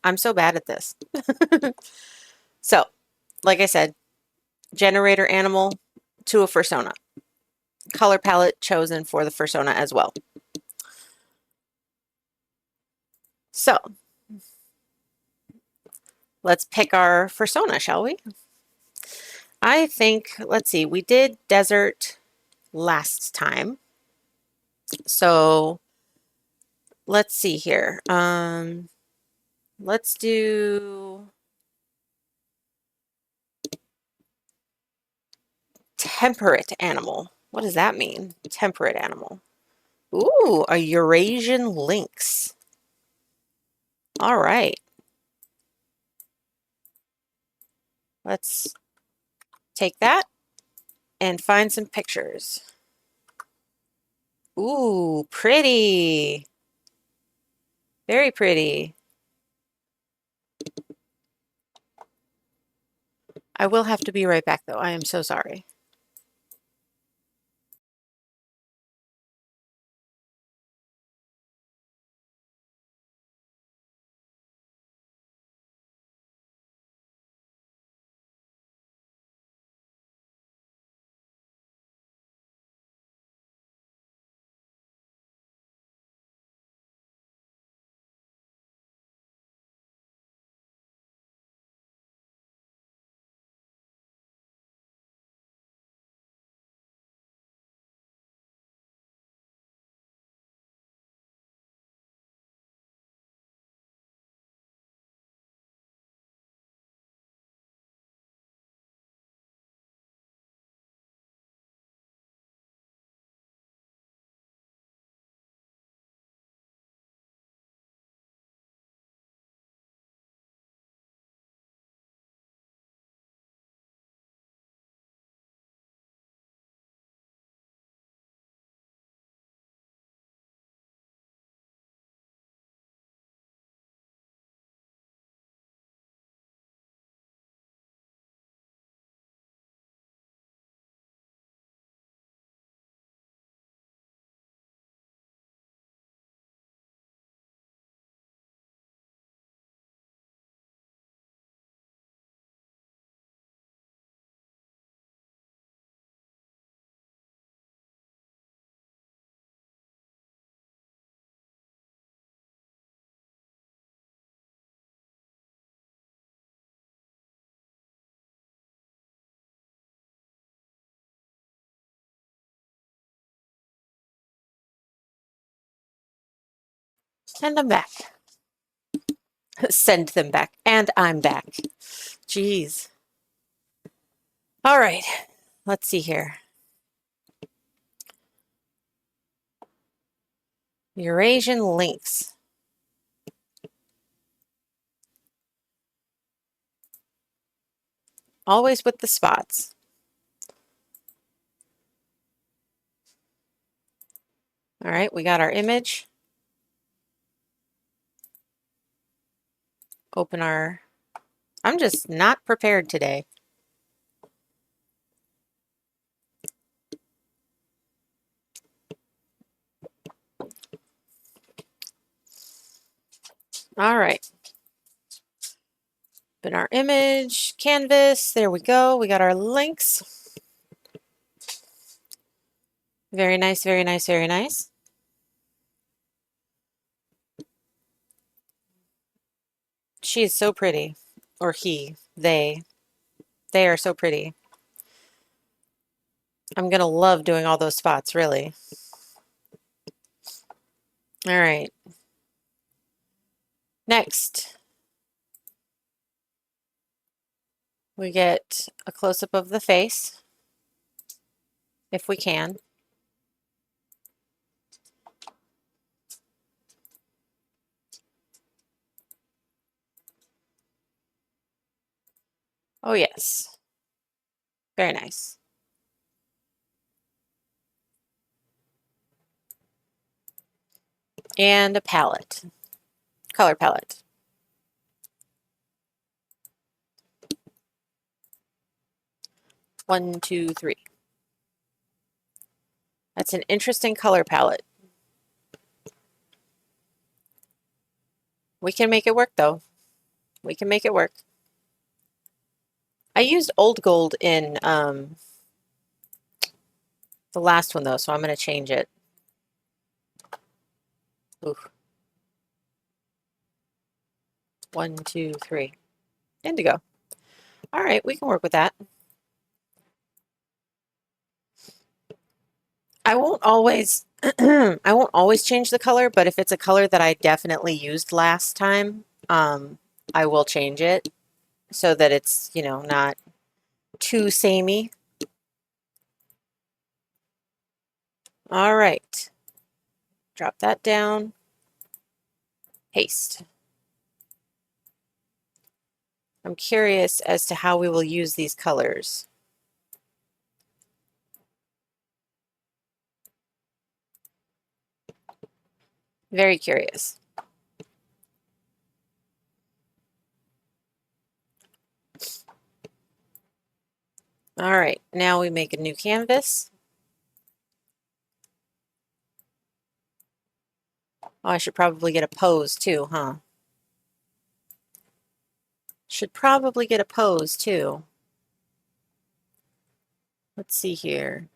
I'm so bad at this. So, like I said, generator animal to a fursona. Color palette chosen for the fursona as well. So, let's pick our fursona, shall we? I think, let's see, we did desert last time. So, let's see here. Let's do temperate animal. What does that mean? Temperate animal. Ooh, a Eurasian lynx. All right. Let's take that and find some pictures. Ooh, pretty. Very pretty. I will have to be right back though. I am so sorry. And I'm back. Send them back. And I'm back. Jeez. All right. Let's see here. Eurasian lynx. Always with the spots. All right, we got our image. Open our... I'm just not prepared today. All right. Open our image, canvas. There we go. We got our links. Very nice, very nice, very nice. She is so pretty. Or he, they. They are so pretty. I'm going to love doing all those spots, really. All right. Next, we get a close-up of the face, if we can. Oh, yes. Very nice. And a palette, color palette. One, two, three. That's an interesting color palette. We can make it work though. We can make it work. I used old gold in the last one though, so I'm going to change it. Oof. 1, 2, 3. Indigo. All right, we can work with that. I won't always I won't always change the color, but if it's a color that I definitely used last time, I will change it so that it's, you know, not too samey. All right. Drop that down. Paste. I'm curious as to how we will use these colors. Very curious. All right, now we make a new canvas. Oh, I should probably get a pose too, huh? Should probably get a pose too. Let's see here.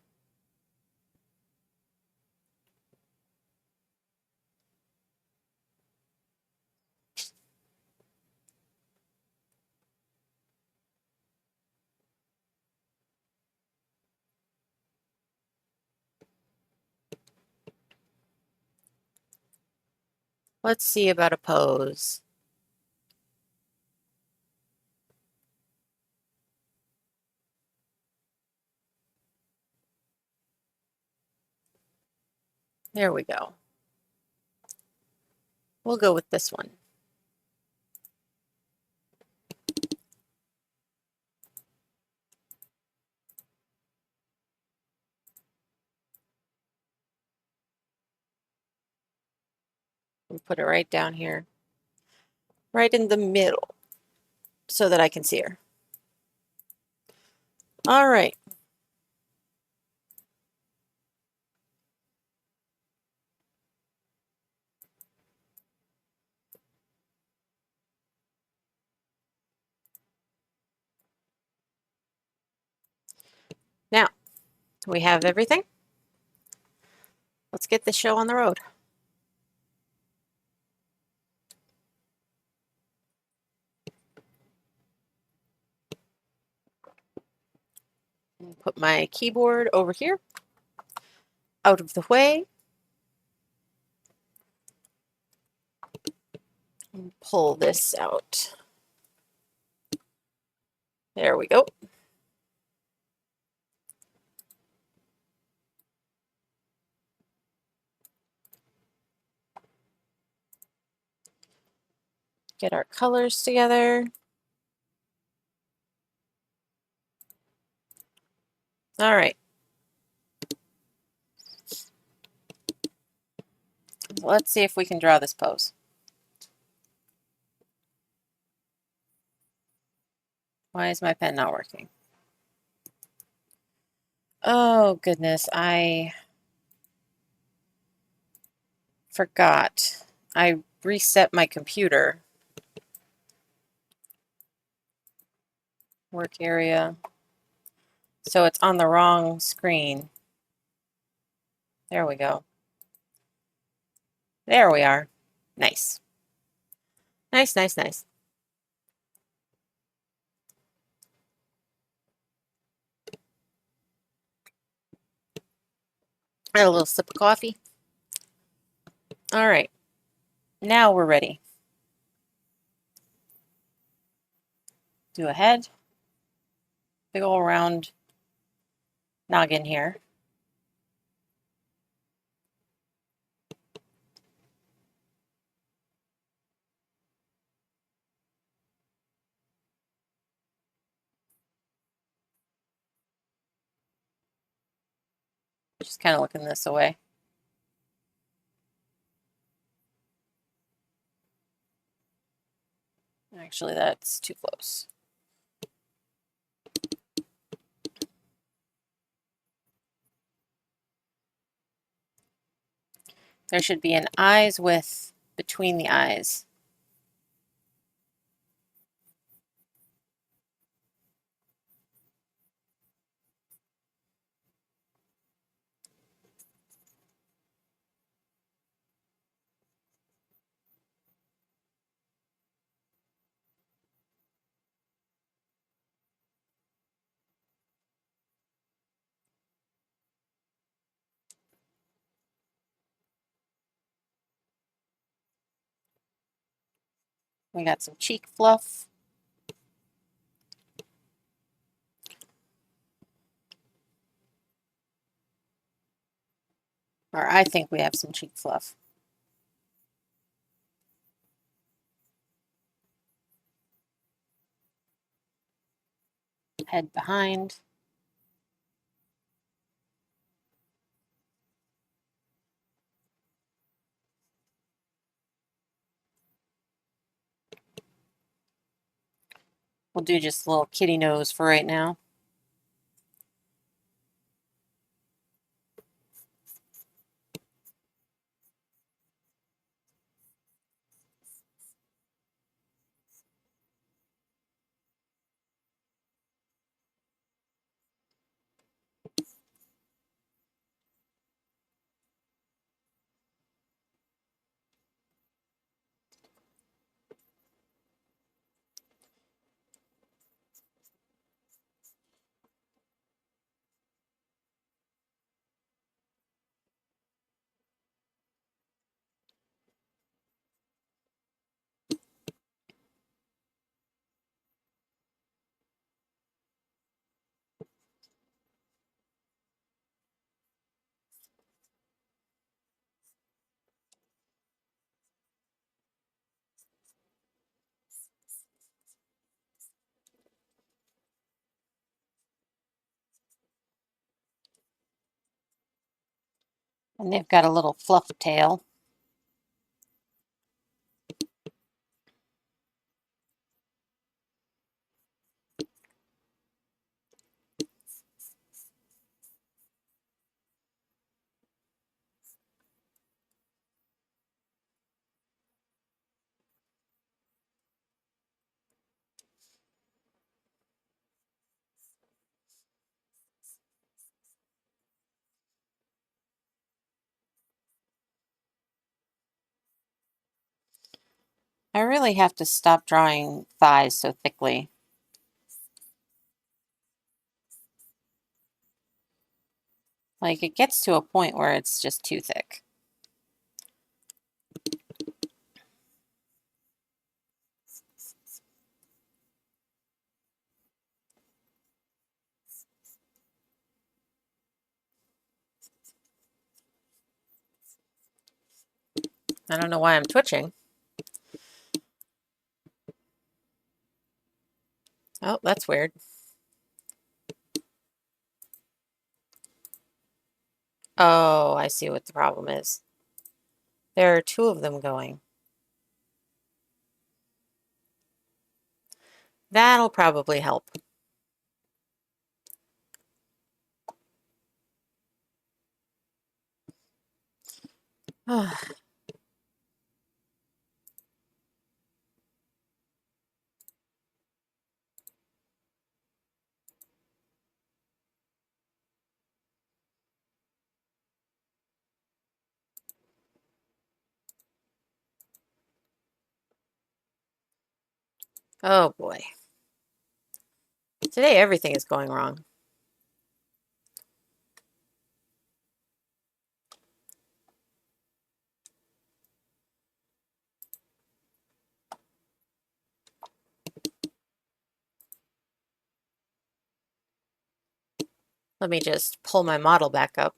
Let's see about a pose. There we go. We'll go with this one. And put it right down here, right in the middle, so that I can see her. All right. Now, we have everything. Let's get this show on the road. Put my keyboard over here, out of the way. And pull this out. There we go. Get our colors together. All right. Let's see if we can draw this pose. Why is my pen not working? Oh, goodness. I forgot. I reset my computer. Work area. So it's on the wrong screen. There we go. There we are. Nice. Nice, nice, nice. Add a little sip of coffee. All right. Now we're ready. Do a head. Big old round noggin here. Just kind of looking this way. Actually, that's too close. There should be an eyes width between the eyes. We got some cheek fluff. Or I think we have some cheek fluff. Head behind. We'll do just a little kitty nose for right now. And they've got a little fluff tail. I really have to stop drawing thighs so thickly. Like, it gets to a point where it's just too thick. I don't know why I'm twitching. Oh, that's weird. Oh, I see what the problem is. There are two of them going. That'll probably help. Oh boy. Today everything is going wrong. Let me just pull my model back up.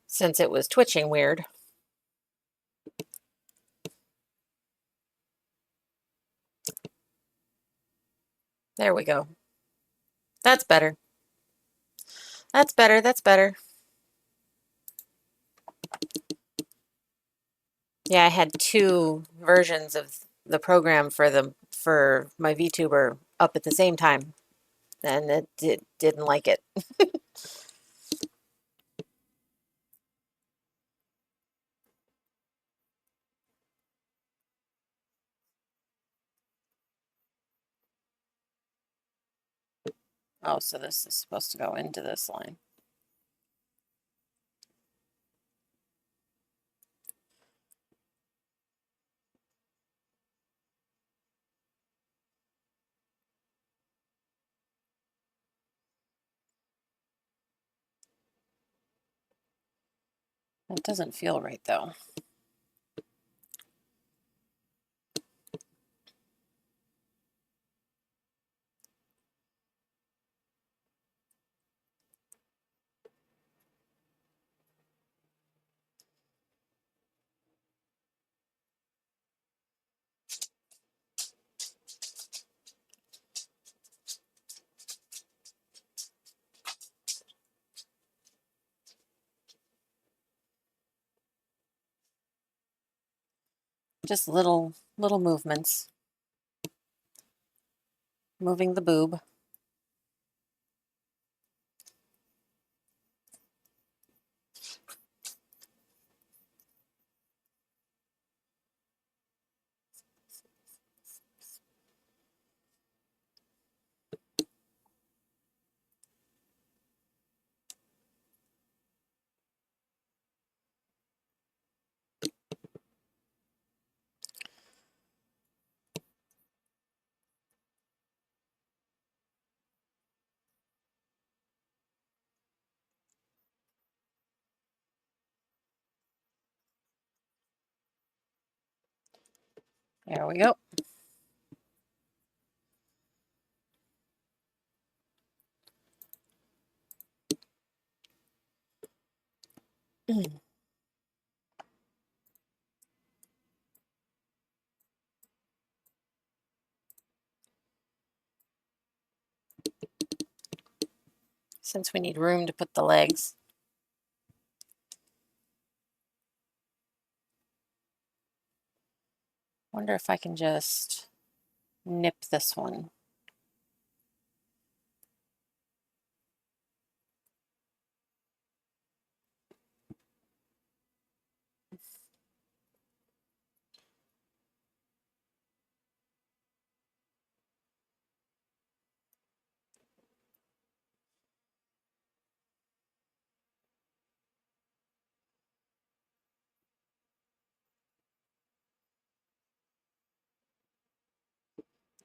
Since it was twitching weird. There we go. That's better. That's better. That's better. Yeah, I had two versions of the program for my VTuber up at the same time, and it didn't like it. Oh, so this is supposed to go into this line. That doesn't feel right though. Just little movements. Moving the boob. There we go. Since we need room to put the legs. Wonder if I can just nip this one.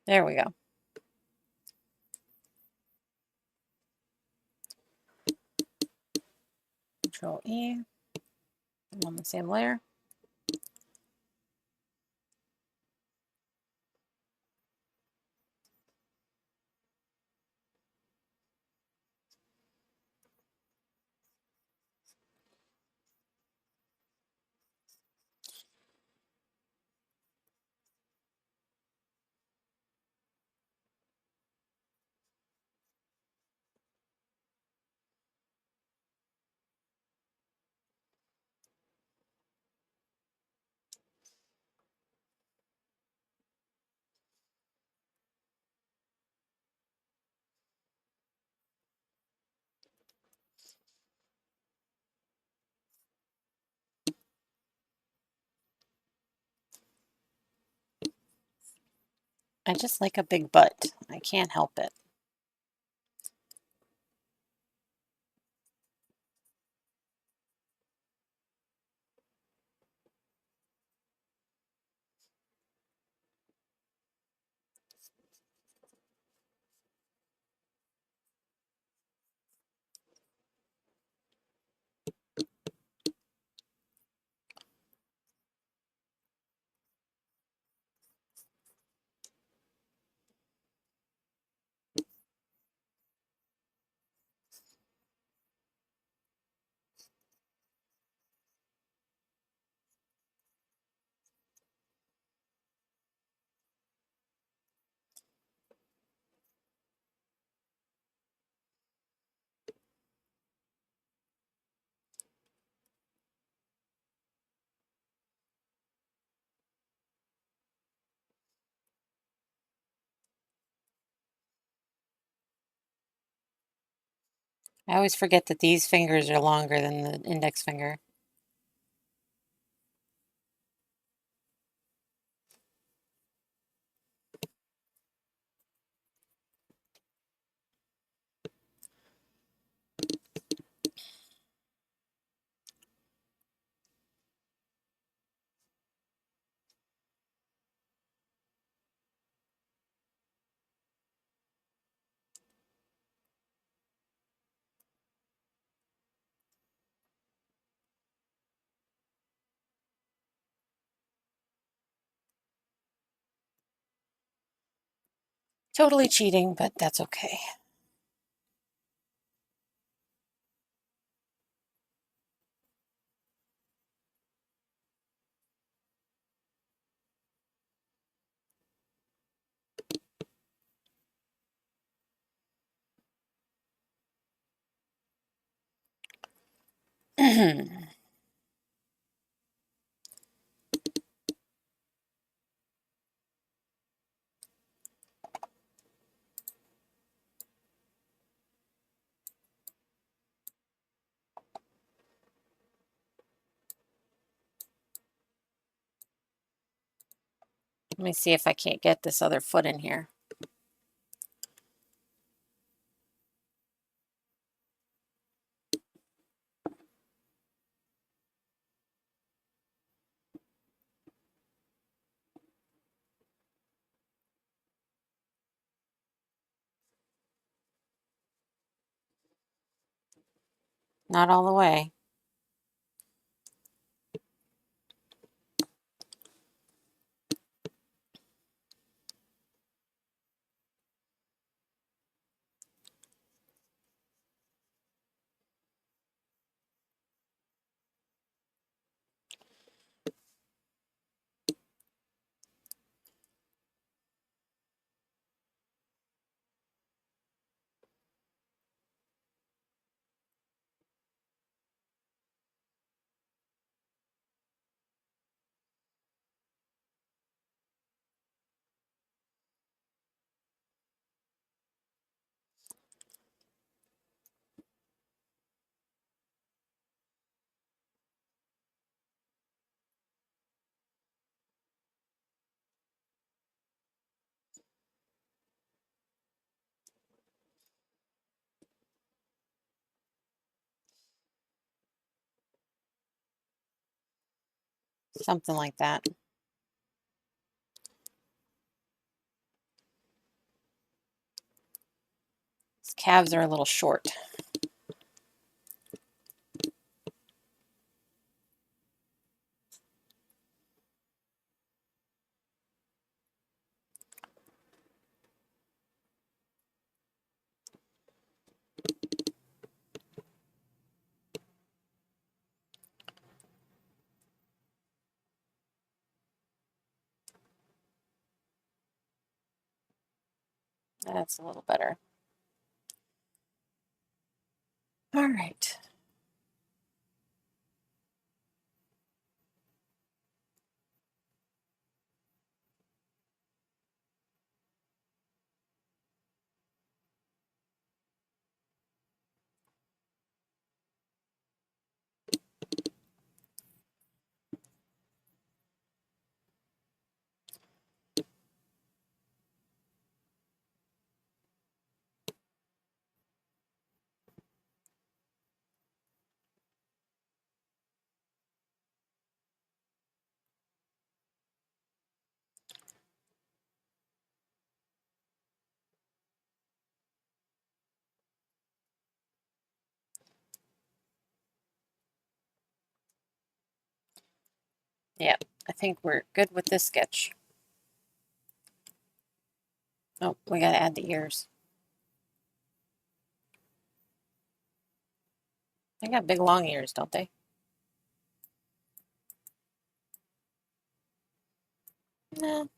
There we go. Control E. I'm on the same layer. I just like a big butt. I can't help it. I always forget that these fingers are longer than the index finger. Totally cheating, but that's okay. Let me see if I can't get this other foot in here. Not all the way. Something like that. His calves are a little short. That's a little better. All right. Yeah, I think we're good with this sketch. Oh, we got to add the ears. They got big long ears, don't they? No.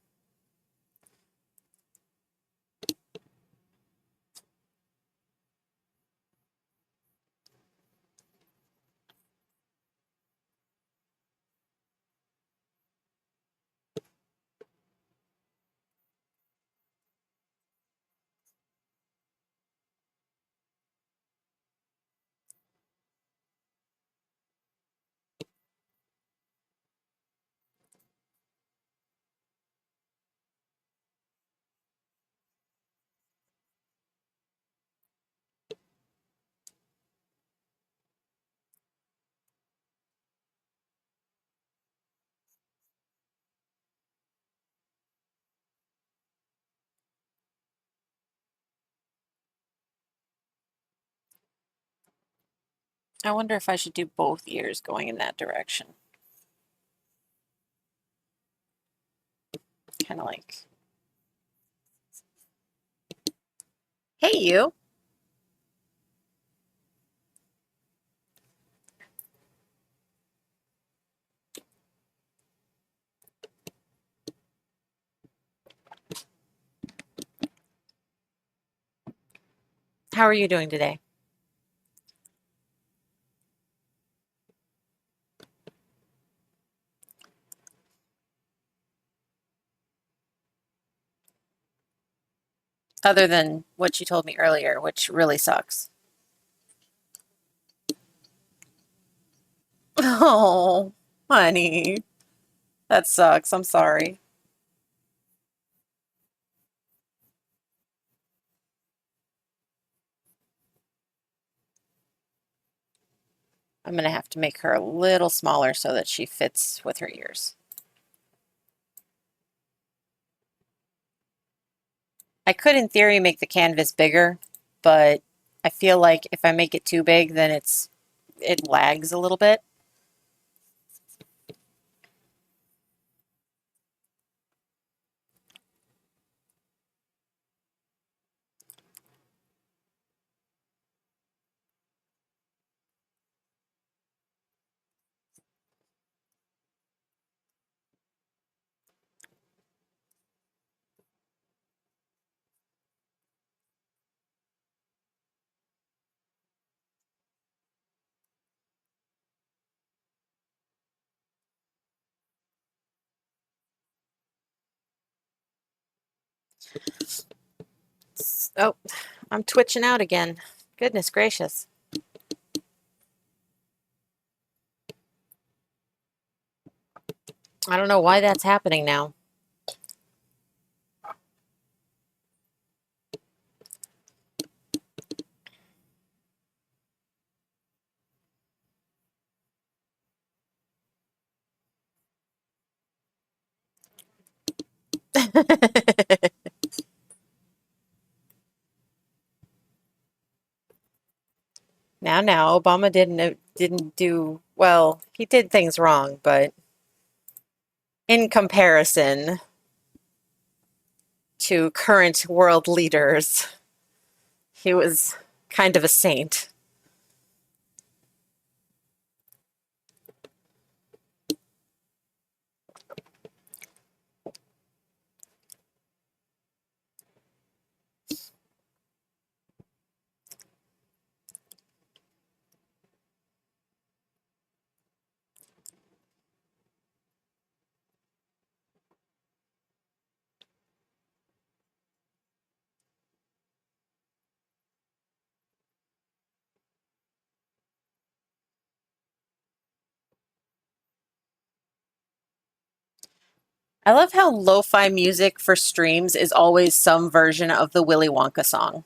I wonder if I should do both ears going in that direction. Kind of like Hey, you. How are you doing today? Other than what you told me earlier, which really sucks. Oh, honey, that sucks. I'm sorry. I'm gonna have to make her a little smaller so that she fits with her ears. I could, in theory, make the canvas bigger, but I feel like if I make it too big, then it lags a little bit. Oh, I'm twitching out again. Goodness gracious. I don't know why that's happening now. Now, Obama didn't do well. He did things wrong, but in comparison to current world leaders, he was kind of a saint. I love how lo-fi music for streams is always some version of the Willy Wonka song.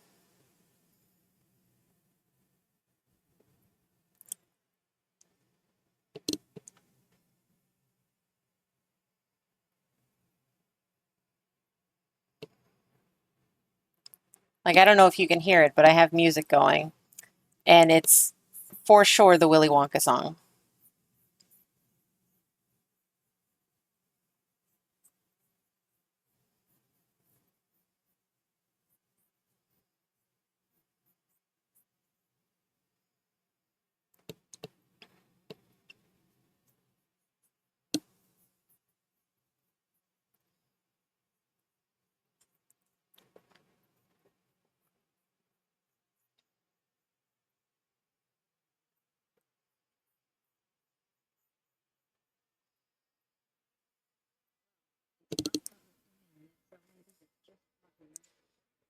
Like, I don't know if you can hear it, but I have music going, and it's for sure the Willy Wonka song.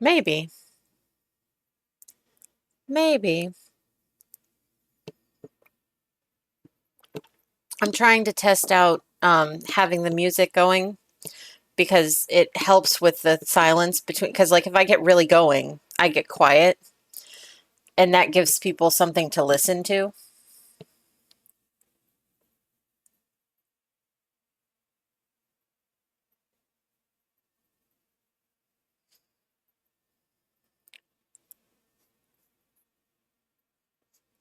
Maybe, maybe. I'm trying to test out having the music going because it helps with the silence between, because like if I get really going, I get quiet and that gives people something to listen to.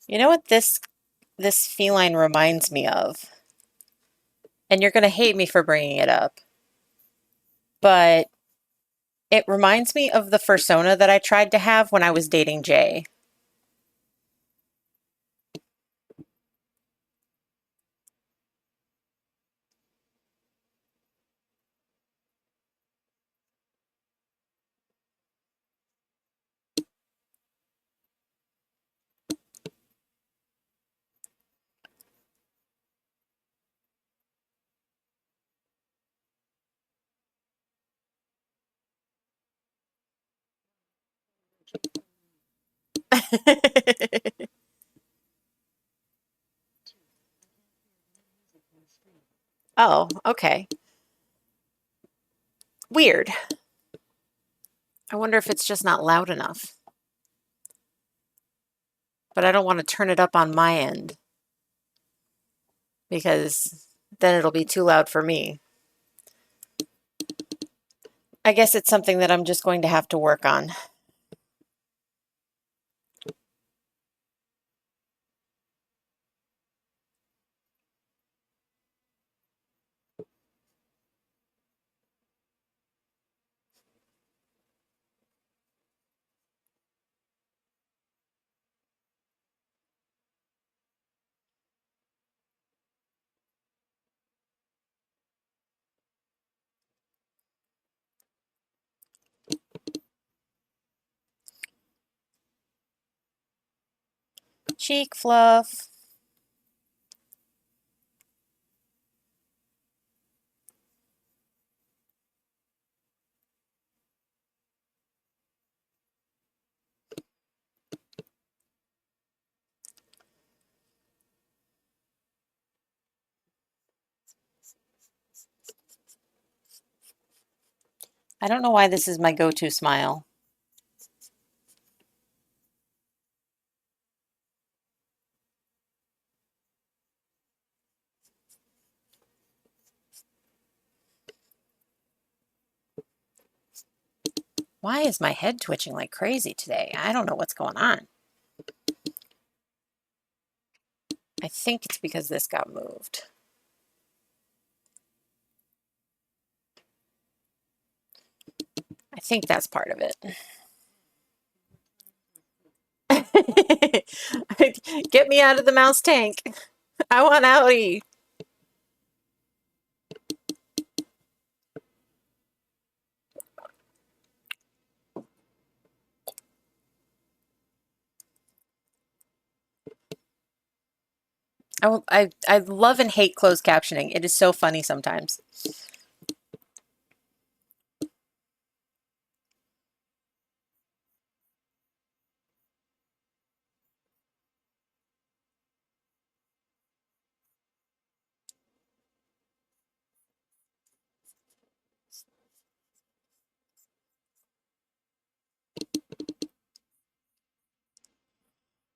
You know what this feline reminds me of? And you're going to hate me for bringing it up, but It reminds me of the Fursona that I tried to have when I was dating Jay. Oh, okay. Weird. I wonder if it's just not loud enough. But I don't want to turn it up on my end because then it'll be too loud for me. I guess it's something that I'm just going to have to work on. Cheek fluff. I don't know why this is my go-to smile. Why is my head twitching like crazy today? I don't know what's going on. I think it's because this got moved. I think that's part of it. Get me out of the mouse tank. I want outie. I love and hate closed captioning. It is so funny sometimes.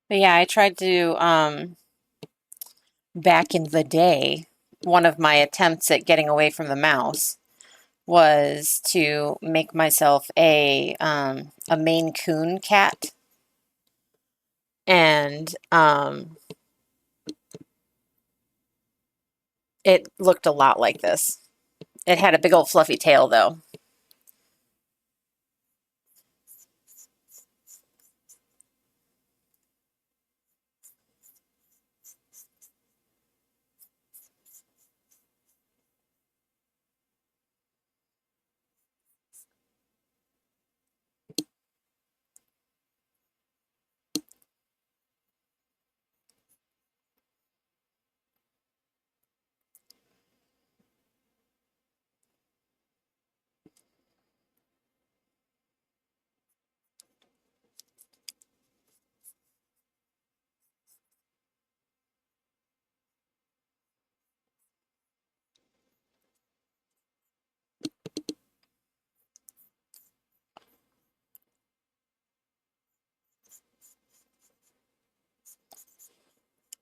But yeah, I tried to back in the day, one of my attempts at getting away from the mouse was to make myself a Maine Coon cat, and it looked a lot like this. It had a big old fluffy tail though.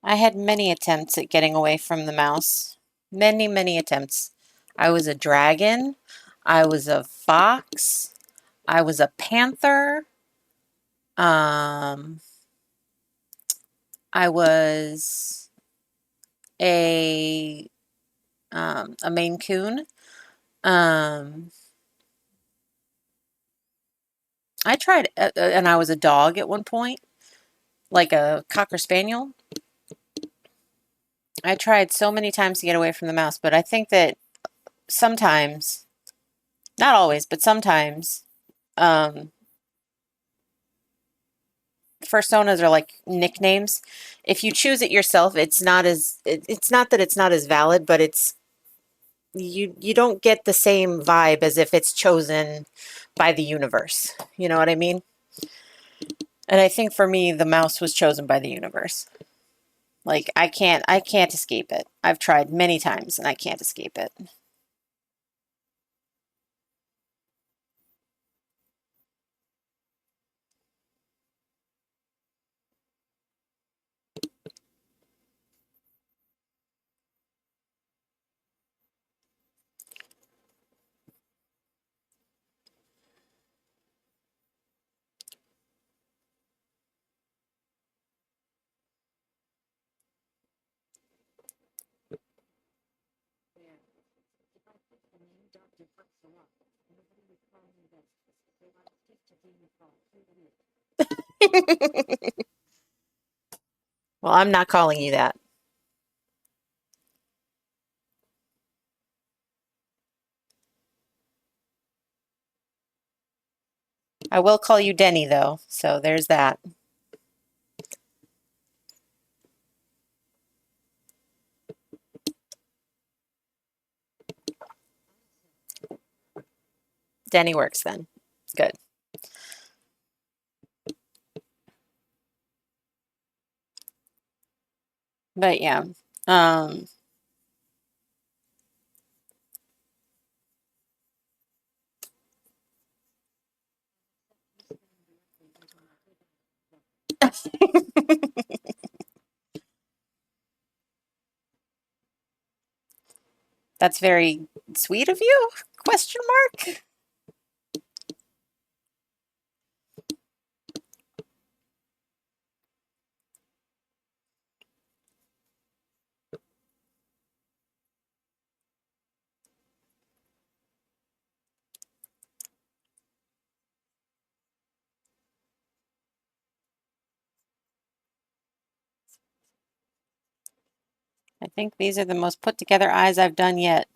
I had many attempts at getting away from the mouse. Many, many attempts. I was a dragon. I was a fox. I was a panther. Um, I was a a Maine Coon. Um, I tried, and I was a dog at one point, like a Cocker Spaniel. I tried so many times to get away from the mouse, but I think that sometimes, not always, but sometimes, um, Fursonas are like nicknames. If you choose it yourself, it's not that it's not as valid, but it's you don't get the same vibe as if it's chosen by the universe. You know what I mean? And I think for me, the mouse was chosen by the universe. Like I can't escape it. I've tried many times and I can't escape it. Well, I'm not calling you that. I will call you Denny though, so there's that. Denny works then. Good. But yeah. Um that's very sweet of you? Question mark? I think these are the most put together eyes I've done yet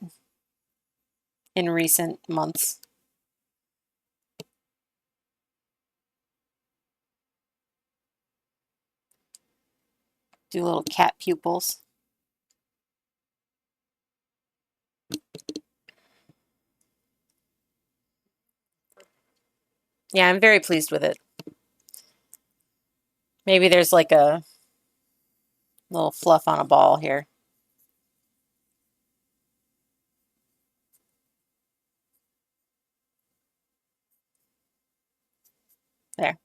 in recent months. Do little cat pupils. Yeah, I'm very pleased with it. Maybe there's like a little fluff on a ball here. There.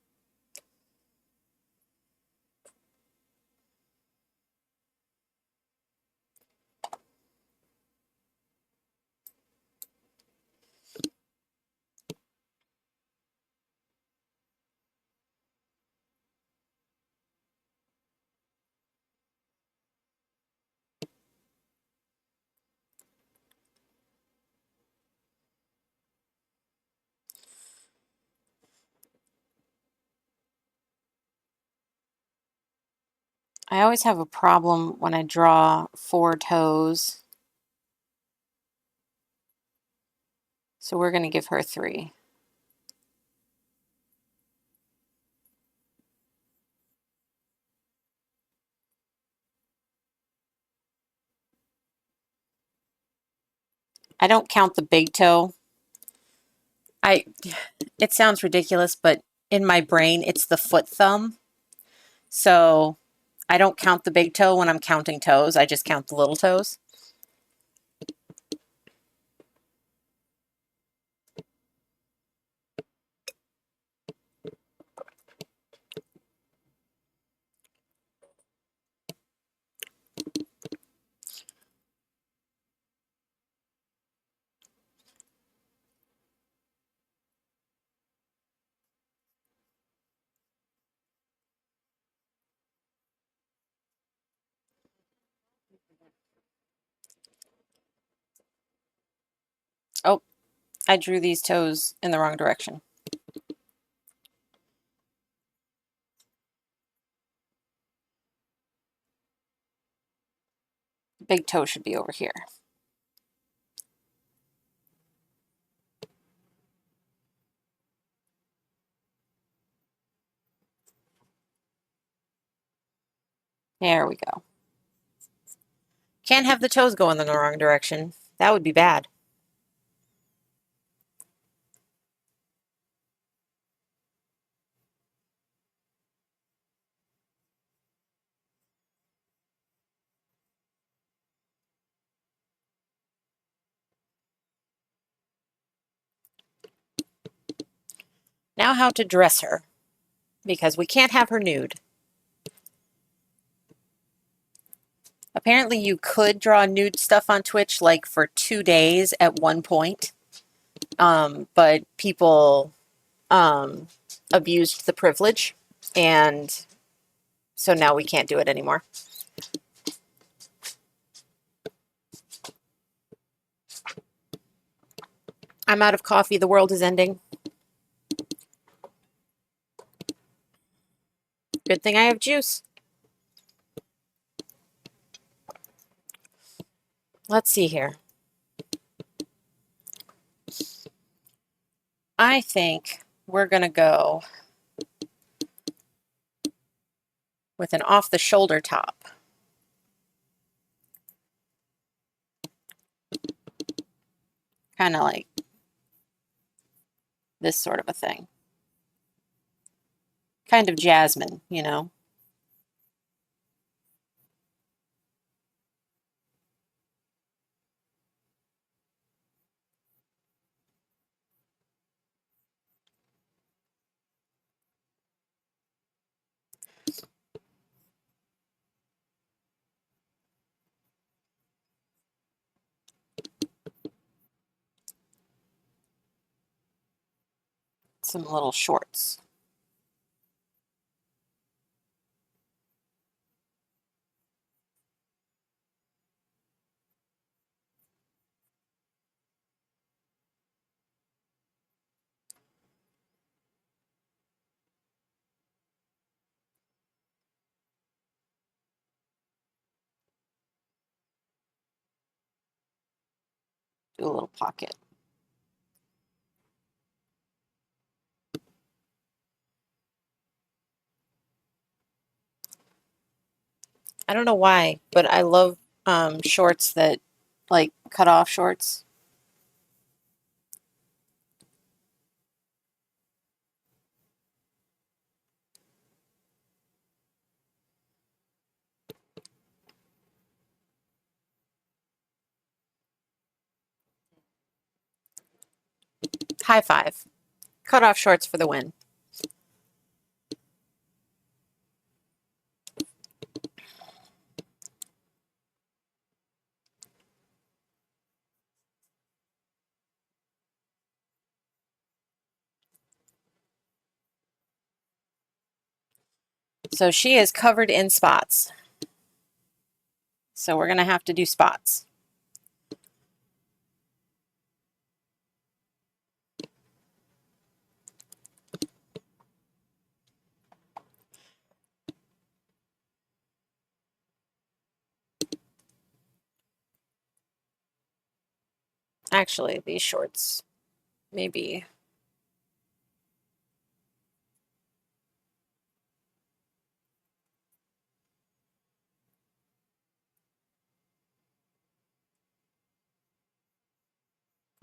I always have a problem when I draw four toes. So we're going to give her three. I don't count the big toe. I it sounds ridiculous, but in my brain it's the foot thumb. So I don't count the big toe when I'm counting toes. I just count the little toes. Oh, I drew these toes in the wrong direction. Big toe should be over here. There we go. Can't have the toes going in the wrong direction. That would be bad. Now how to dress her, because we can't have her nude. Apparently you could draw nude stuff on Twitch like for 2 days at one point, but people abused the privilege, and so now we can't do it anymore. I'm out of coffee. The world is ending. Good thing I have juice. Let's see here. I think we're going to go with an off-the-shoulder top. Kind of like this sort of a thing. Kind of jasmine, you know. Some little shorts. Do a little pocket. I don't know why, but I love shorts that, like, cut off shorts. High five. Cut off shorts for the win. So she is covered in spots. So we're going to have to do spots. Actually, these shorts, maybe.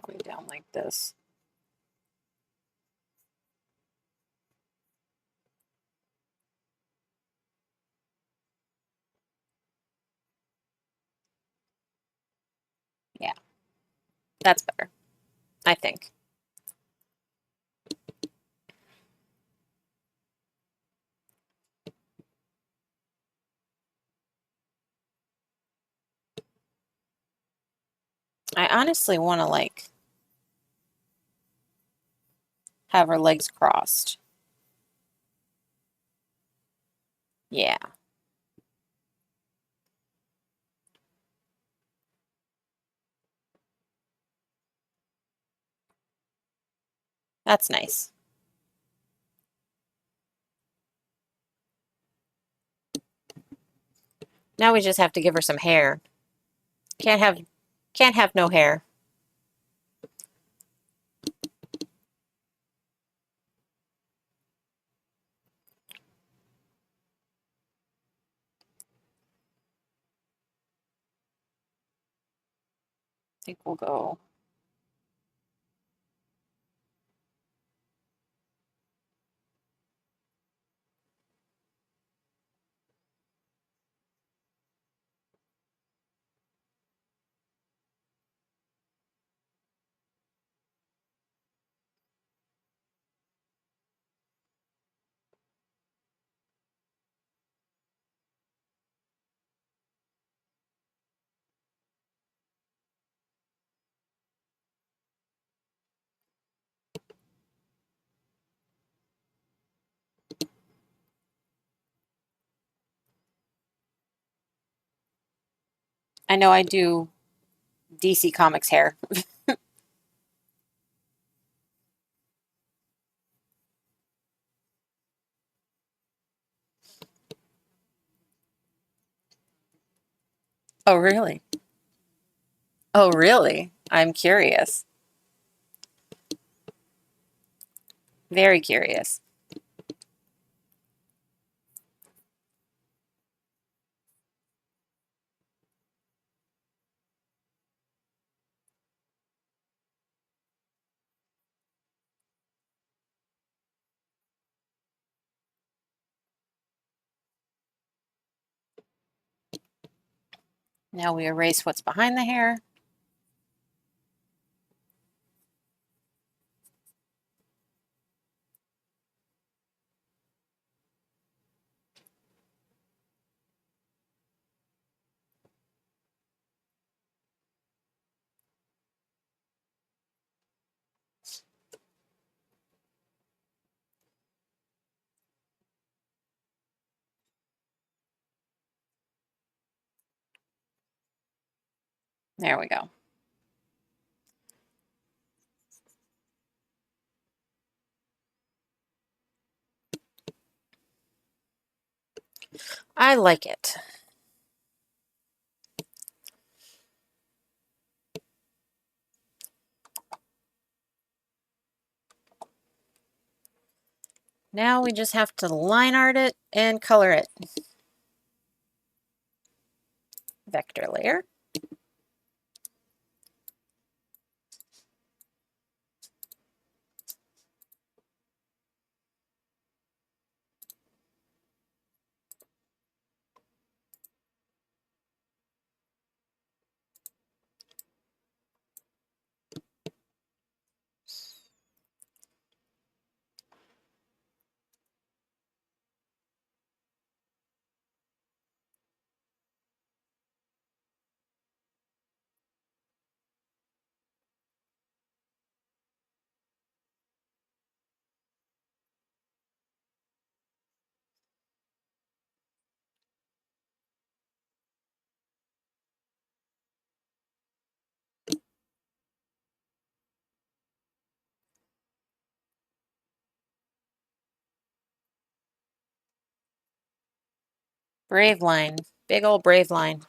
Going down like this. Yeah, that's better, I think. I honestly want to, like, have her legs crossed. Yeah. That's nice. Now we just have to give her some hair. Can't have no hair. I think we'll go. I know I do DC Comics hair. Oh, really? Oh, really? I'm curious. Very curious. Now we erase what's behind the hair. There we go. I like it. Now we just have to line art it and color it. Vector layer. Brave line. Big old brave line.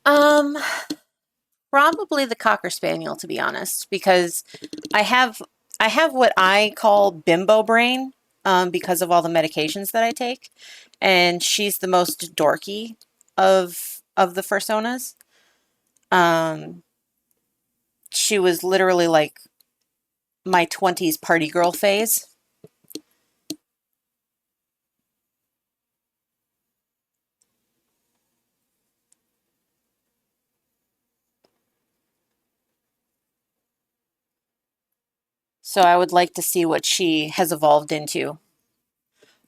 Um, Probably the Cocker Spaniel, to be honest, because I have I have what I call bimbo brain, because of all the medications that I take, and she's the most dorky of the Fursonas. Um, she was literally like my 20s party girl phase. So I would like to see what she has evolved into.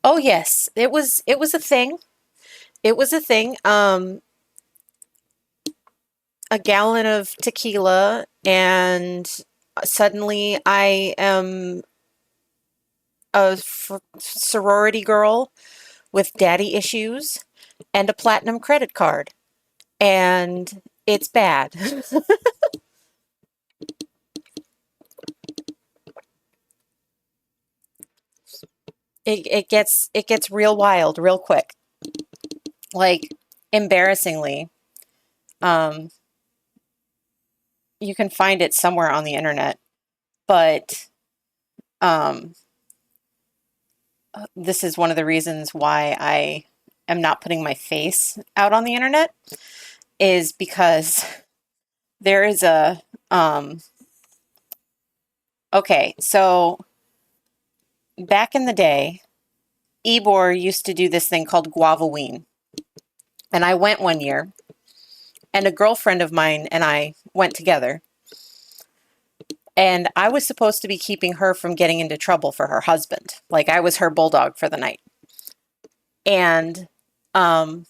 Oh yes, it was a thing. It was a thing. A gallon of tequila, and suddenly I am a sorority girl with daddy issues and a platinum credit card, and it's bad. It gets real wild real quick. Like, embarrassingly, um, you can find it somewhere on the internet, but um, this is one of the reasons why I am not putting my face out on the internet, is because there is a okay, so back in the day, Ebor used to do this thing called Guavaween. And I went one year, and a girlfriend of mine and I went together. And I was supposed to be keeping her from getting into trouble for her husband. Like, I was her bulldog for the night. And um,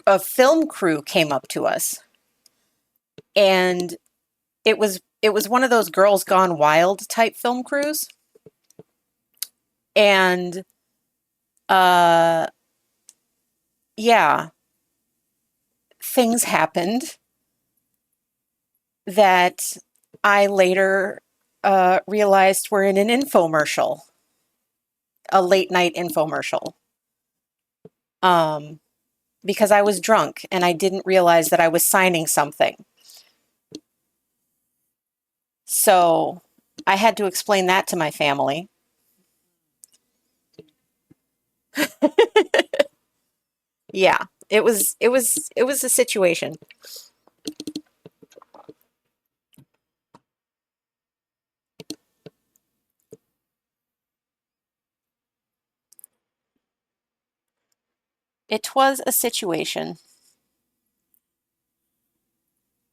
a film crew came up to us, and it was one of those Girls Gone Wild type film crews. And uh, yeah, things happened that I later realized were in an infomercial, a late night infomercial. Um, because I was drunk and I didn't realize that I was signing something. So I had to explain that to my family. Yeah, it was a situation. It was a situation.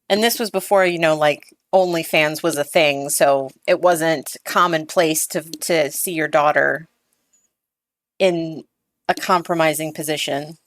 And this was before, like, OnlyFans was a thing, so it wasn't commonplace to see your daughter in a compromising position.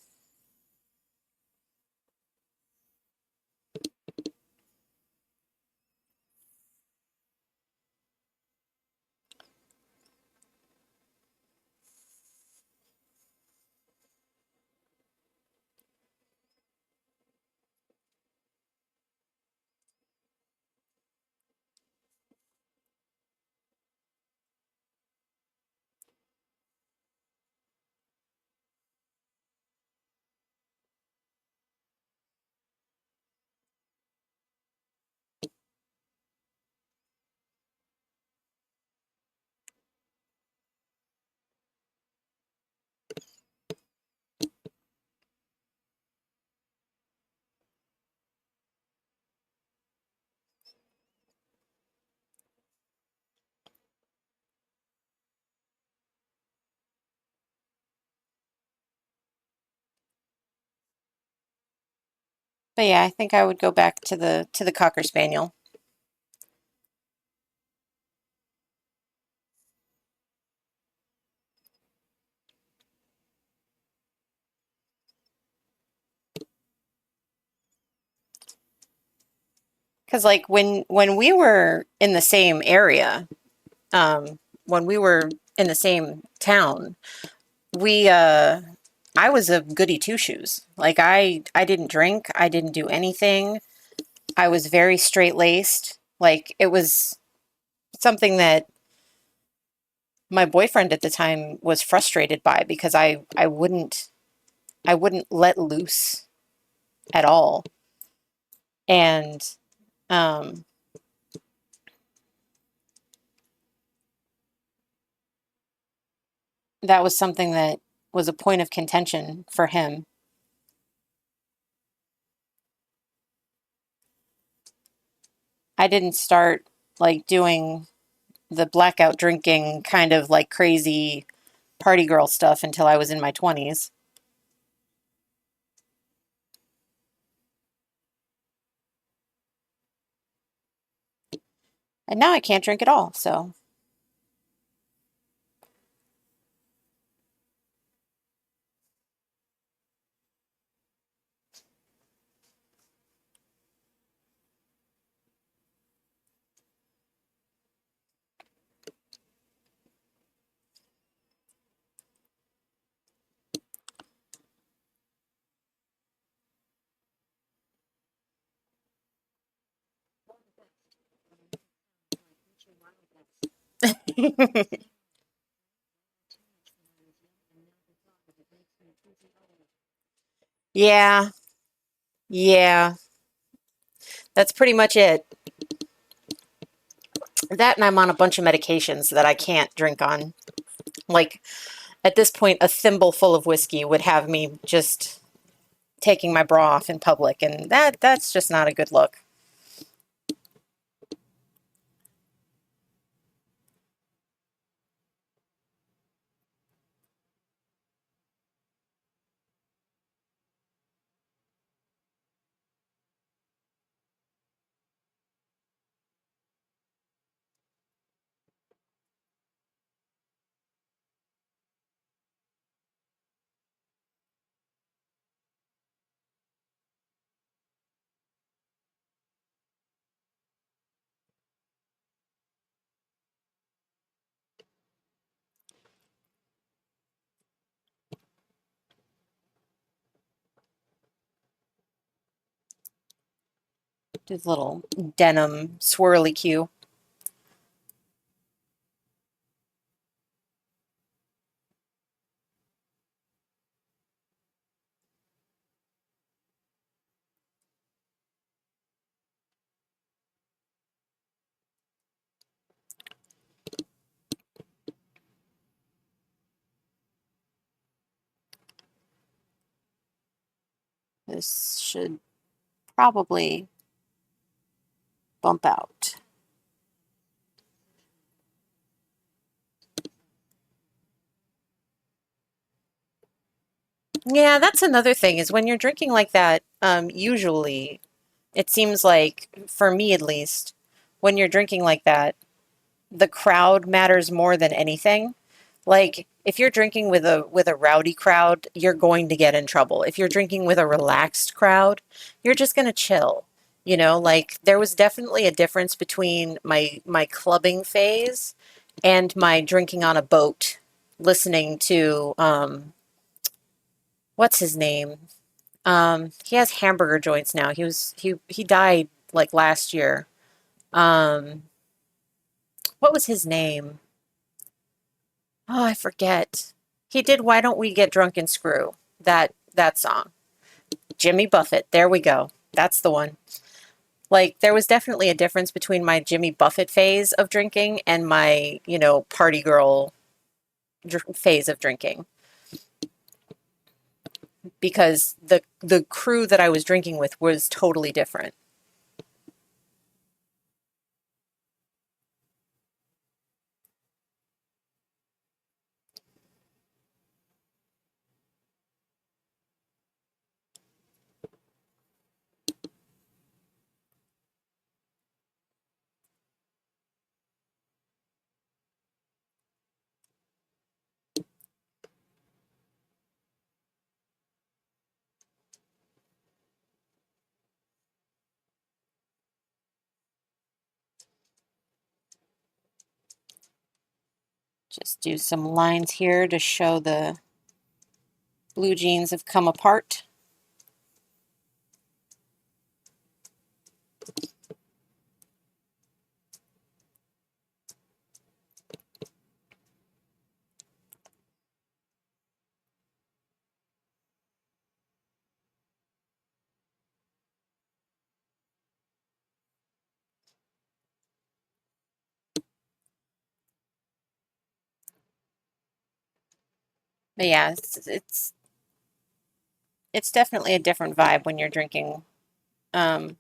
But yeah, I think I would go back to the Cocker Spaniel. Because, like, when we were in the same area, when we were in the same town, we I was a goody two shoes. Like, I didn't drink, I didn't do anything. I was very straight laced. Like, it was something that my boyfriend at the time was frustrated by because I wouldn't let loose at all. And um, that was something that was a point of contention for him. I didn't start like doing the blackout drinking kind of like crazy party girl stuff until I was in my 20s. And now I can't drink at all. So, yeah, yeah, that's pretty much it. That and I'm on a bunch of medications that I can't drink on. Like at this point, a thimble full of whiskey would have me just taking my bra off in public, and that's just not a good look. This little denim swirly cue. This should probably bump out. Yeah, that's another thing is when you're drinking like that, usually it seems like, for me at least, when you're drinking like that, the crowd matters more than anything. Like if you're drinking with a rowdy crowd, you're going to get in trouble. If you're drinking with a relaxed crowd, you're just going to chill. You know, like there was definitely a difference between my clubbing phase and my drinking on a boat, listening to what's his name? He has hamburger joints now. He died like last year. Um, what was his name? Oh, I forget. He did Why Don't We Get Drunk and Screw? That song. Jimmy Buffett. There we go. That's the one. Like there was definitely a difference between my Jimmy Buffett phase of drinking and my, party girl phase of drinking because the crew that I was drinking with was totally different. Just do some lines here to show the blue jeans have come apart. But yeah, it's definitely a different vibe when you're drinking um,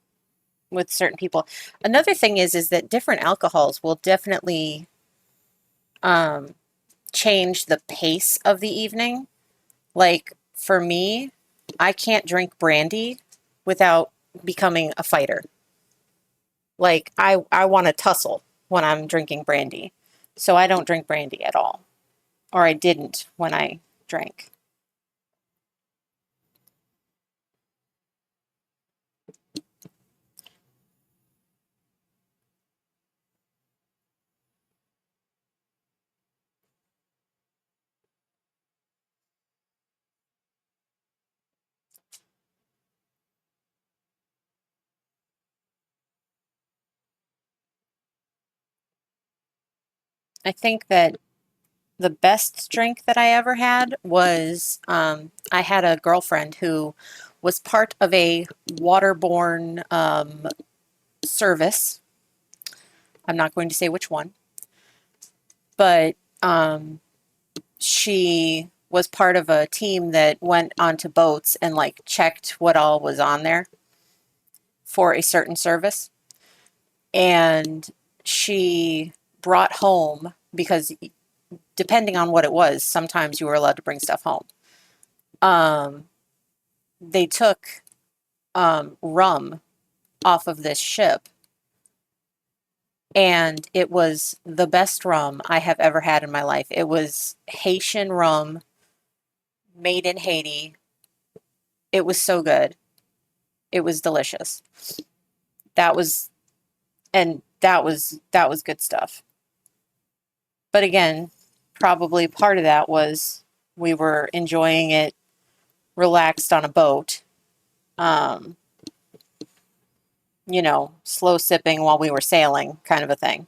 with certain people. Another thing is that different alcohols will definitely um, change the pace of the evening. Like for me, I can't drink brandy without becoming a fighter. Like I want to tussle when I'm drinking brandy. So I don't drink brandy at all. Or I didn't when I drank. I think that the best drink that I ever had was I had a girlfriend who was part of a waterborne service. I'm not going to say which one, but she was part of a team that went onto boats and like checked what all was on there for a certain service. And she brought home, because depending on what it was, sometimes you were allowed to bring stuff home. Um, they took rum off of this ship, and it was the best rum I have ever had in my life. It was Haitian rum made in Haiti. It was so good. It was delicious. That was that was good stuff. But again, probably part of that was we were enjoying it relaxed on a boat. Um, slow sipping while we were sailing, kind of a thing.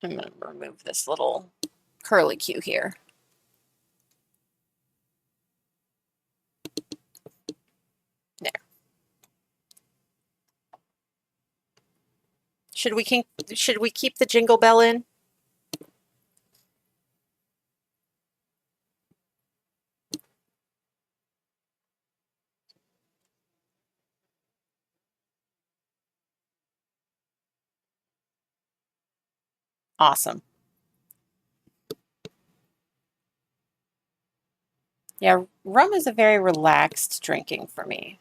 I'm going to remove this little curly Q here. There. Should we keep the jingle bell in? Awesome. Yeah, rum is a very relaxed drinking for me.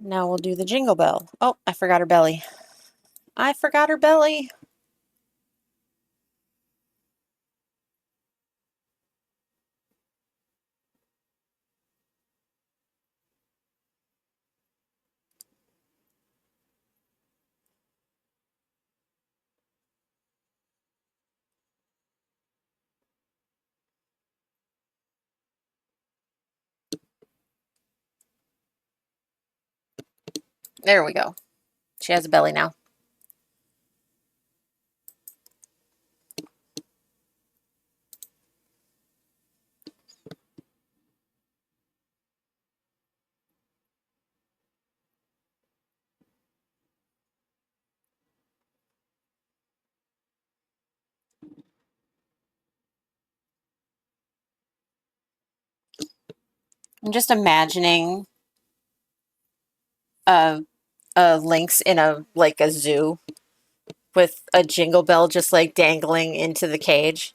Now we'll do the jingle bell. Oh, I forgot her belly. I forgot her belly. There we go. She has a belly now. I'm just imagining a, a lynx in a like a zoo with a jingle bell just like dangling into the cage.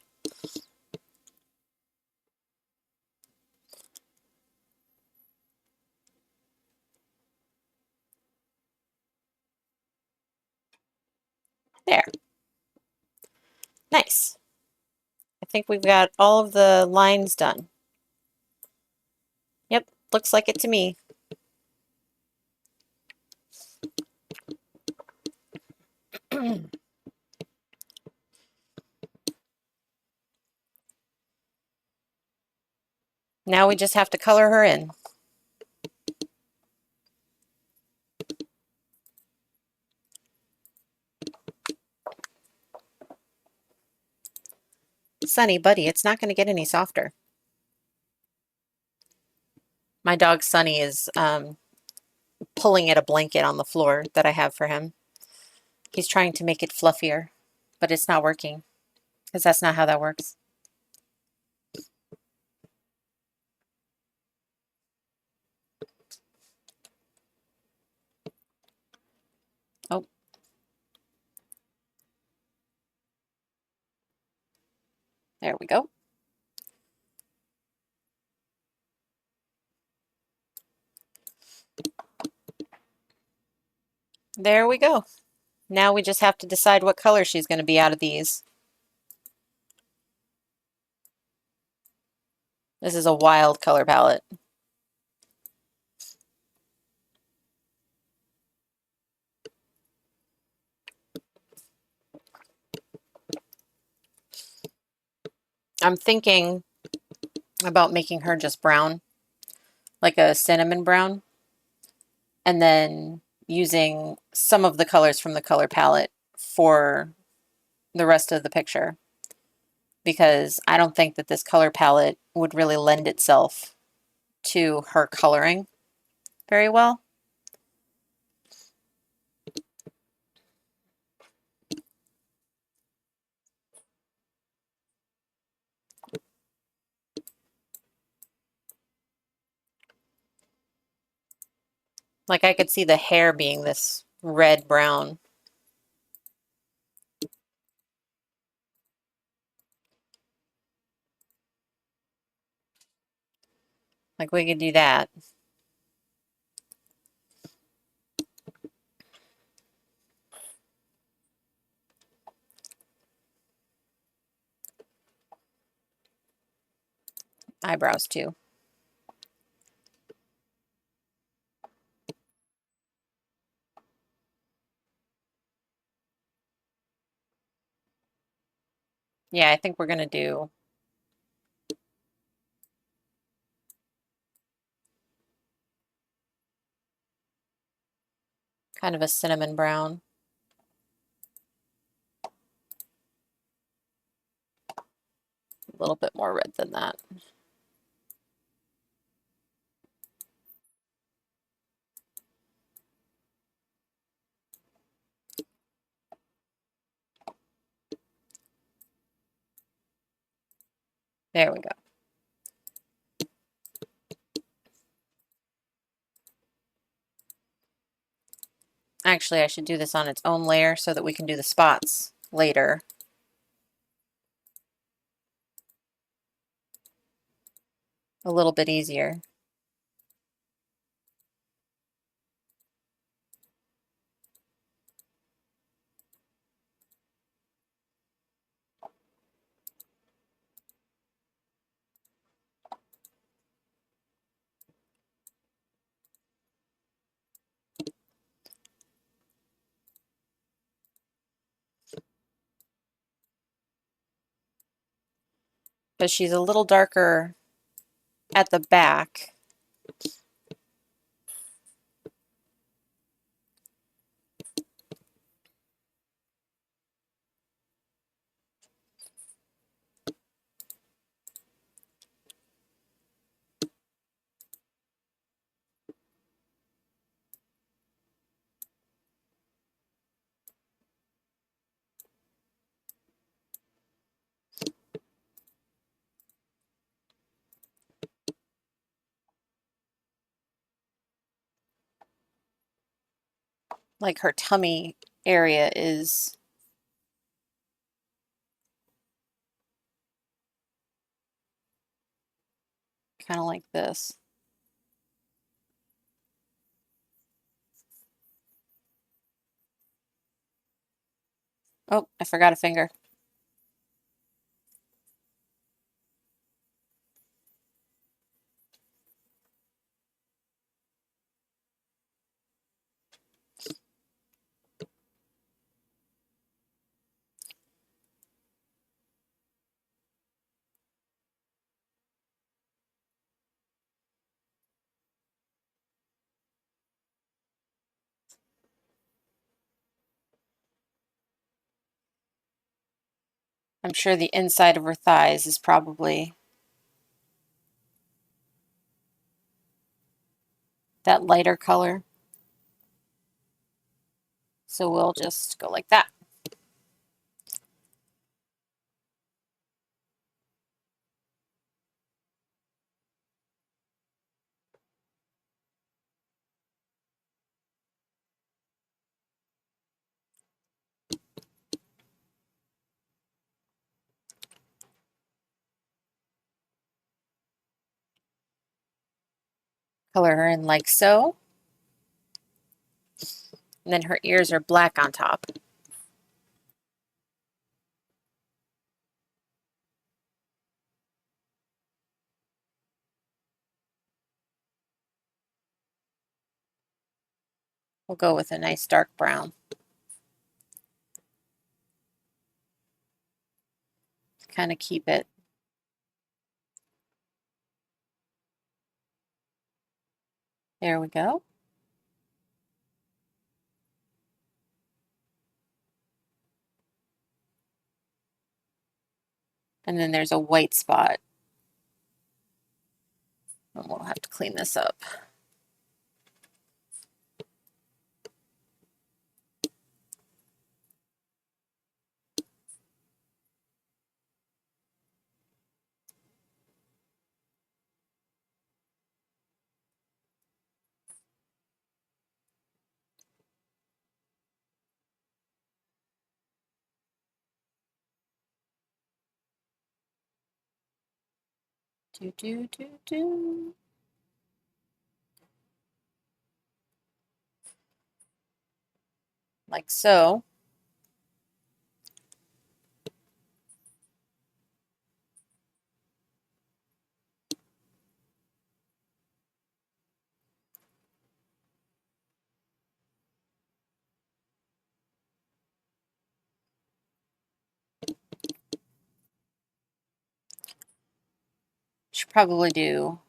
There. Nice. I think we've got all of the lines done. Yep, looks like it to me. Now we just have to color her in. Sunny, buddy, it's not going to get any softer. My dog Sunny is pulling at a blanket on the floor that I have for him. He's trying to make it fluffier, but it's not working because that's not how that works. Oh, there we go. There we go. Now we just have to decide what color she's going to be out of these. This is a wild color palette. I'm thinking about making her just brown, like a cinnamon brown, and then using some of the colors from the color palette for the rest of the picture, because I don't think that this color palette would really lend itself to her coloring very well. Like I could see the hair being this red brown. Like we could do that. Eyebrows too. Yeah, I think we're going to do kind of a cinnamon brown. A little bit more red than that. There we go. Actually, I should do this on its own layer so that we can do the spots later. A little bit easier. But she's a little darker at the back. like her tummy area is kind of like this. Oh, I forgot a finger. I'm sure the inside of her thighs is probably that lighter color. So we'll just go like that. Color her in like so. And then her ears are black on top. We'll go with a nice dark brown. Kind of keep it. There we go. And then there's a white spot. And we'll have to clean this up. Do, do, do, do. Like so. Should probably do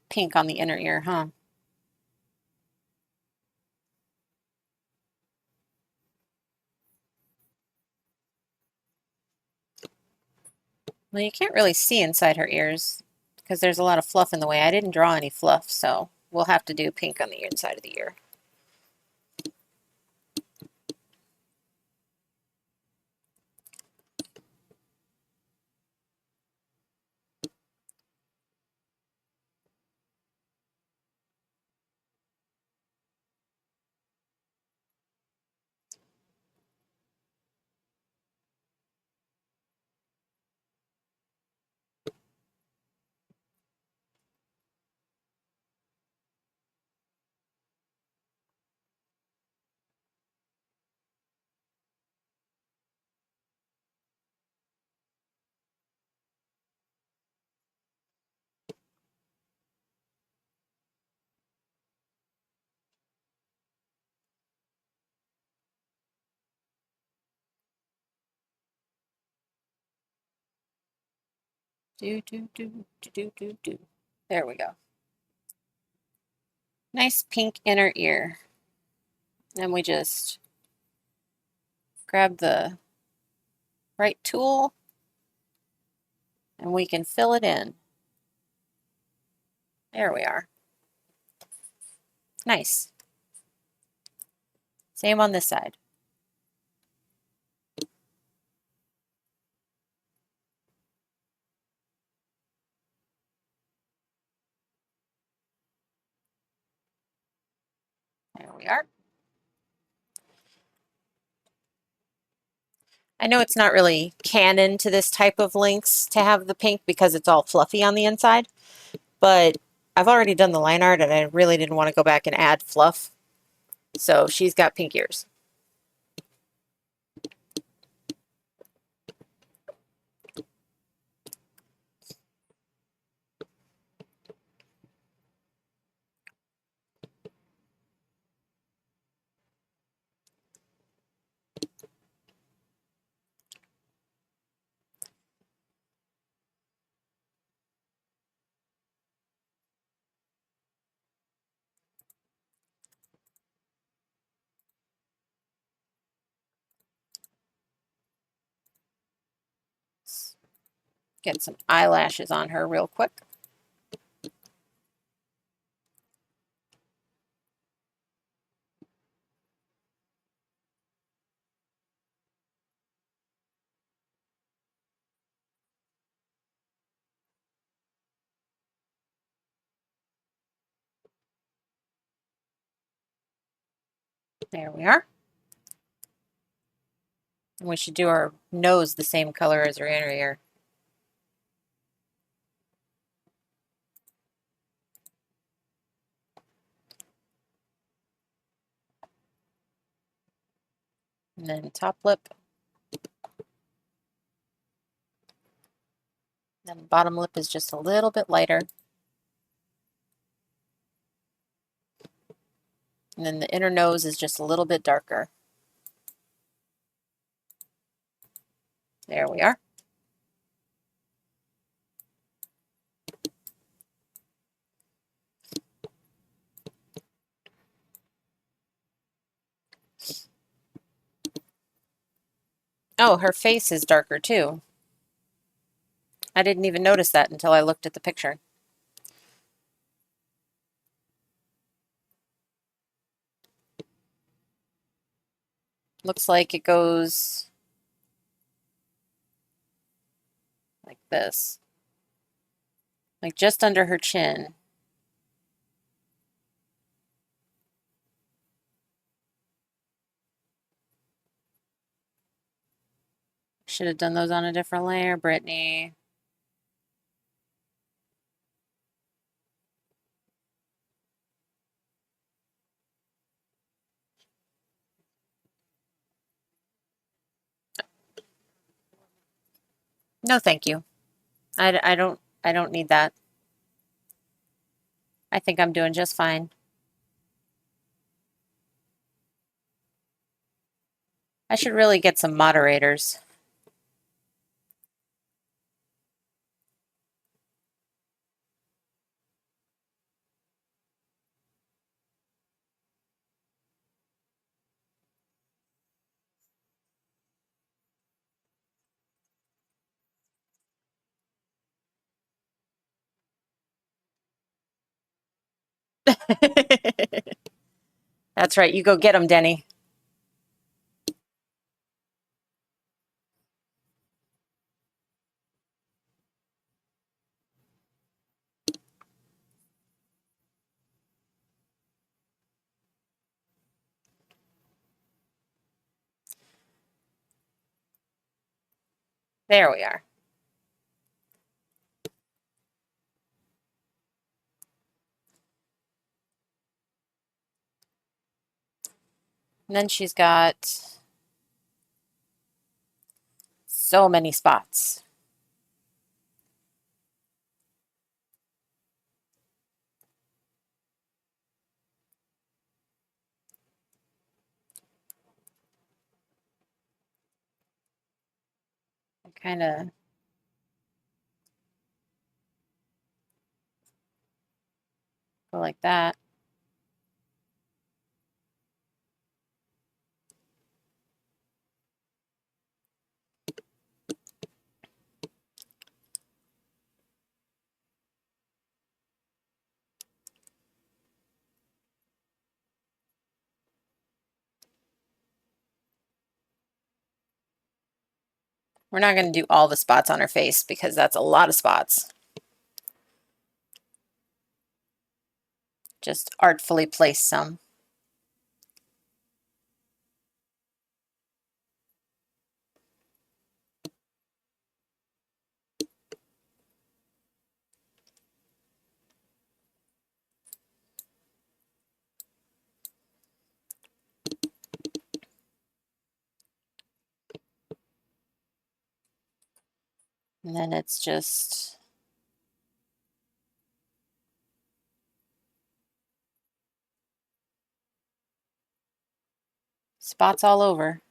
pink on the inner ear, huh? Well, you can't really see inside her ears because there's a lot of fluff in the way. I didn't draw any fluff, so we'll have to do pink on the inside of the ear. Do, do, do, do, do, do, do. There we go. Nice pink inner ear. And we just grab the right tool and we can fill it in. There we are. Nice. Same on this side. There we are. I know it's not really canon to this type of lynx to have the pink because it's all fluffy on the inside, but I've already done the line art and I really didn't want to go back and add fluff. So she's got pink ears. Get some eyelashes on her real quick. There we are. And we should do our nose the same color as her inner ear. And then top lip. Then bottom lip is just a little bit lighter. And then the inner nose is just a little bit darker. There we are. Oh, her face is darker too. I didn't even notice that until I looked at the picture. Looks like it goes like this. Like just under her chin. Should have done those on a different layer, Brittany. No, thank you. I don't need that. I think I'm doing just fine. I should really get some moderators. That's right. You go get them, Denny. There we are. And then she's got so many spots. Kind of go like that. We're not going to do all the spots on her face because that's a lot of spots. Just artfully place some. And then it's just spots all over.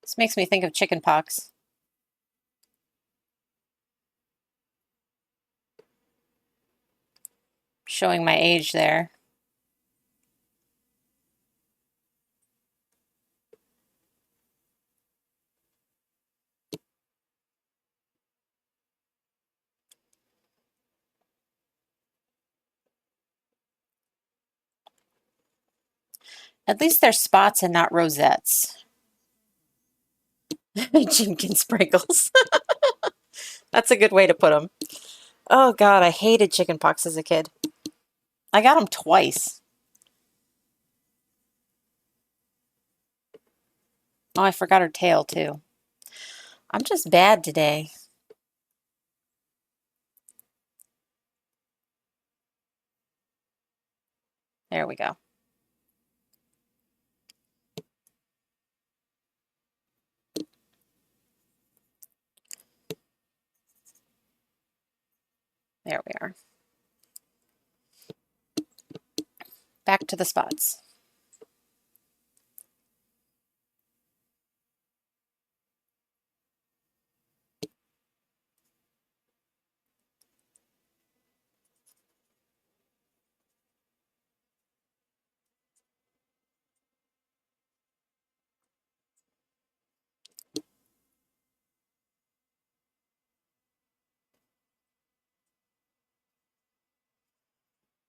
This makes me think of chicken pox. Showing my age there. At least they're spots and not rosettes. Jenkins sprinkles. That's a good way to put them. Oh God, I hated chicken pox as a kid. I got them twice. Oh, I forgot her tail too. I'm just bad today. There we go. There we are. Back to the spots.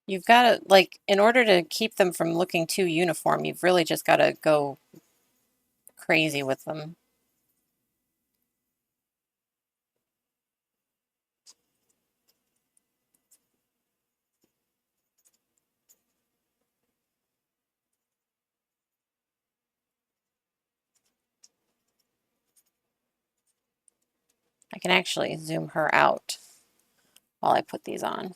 You've got to, like, in order to keep them from looking too uniform, you've really just got to go crazy with them. I can actually zoom her out while I put these on.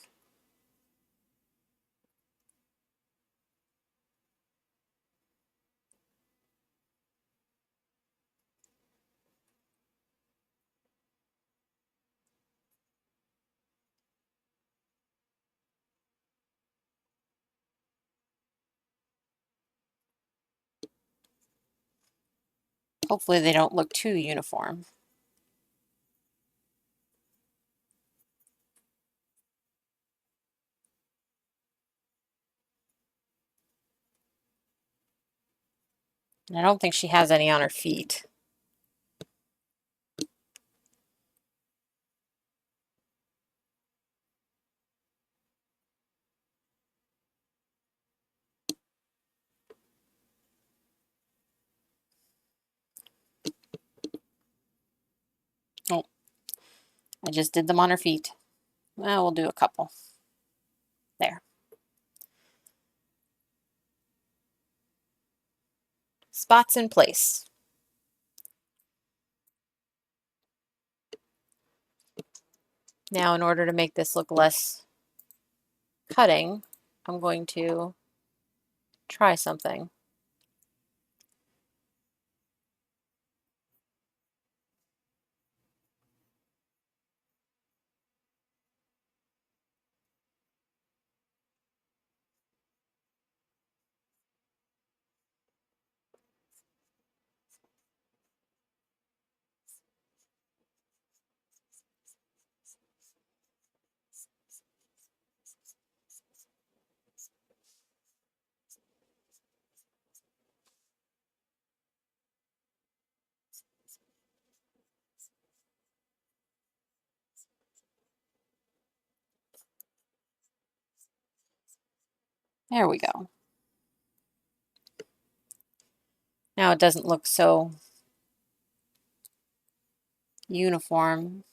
Hopefully they don't look too uniform. And I don't think she has any on her feet. Oh, I just did them on her feet. Well, we'll do a couple. There. Spots in place. Now, in order to make this look less cutting, I'm going to try something. There we go. Now it doesn't look so uniform.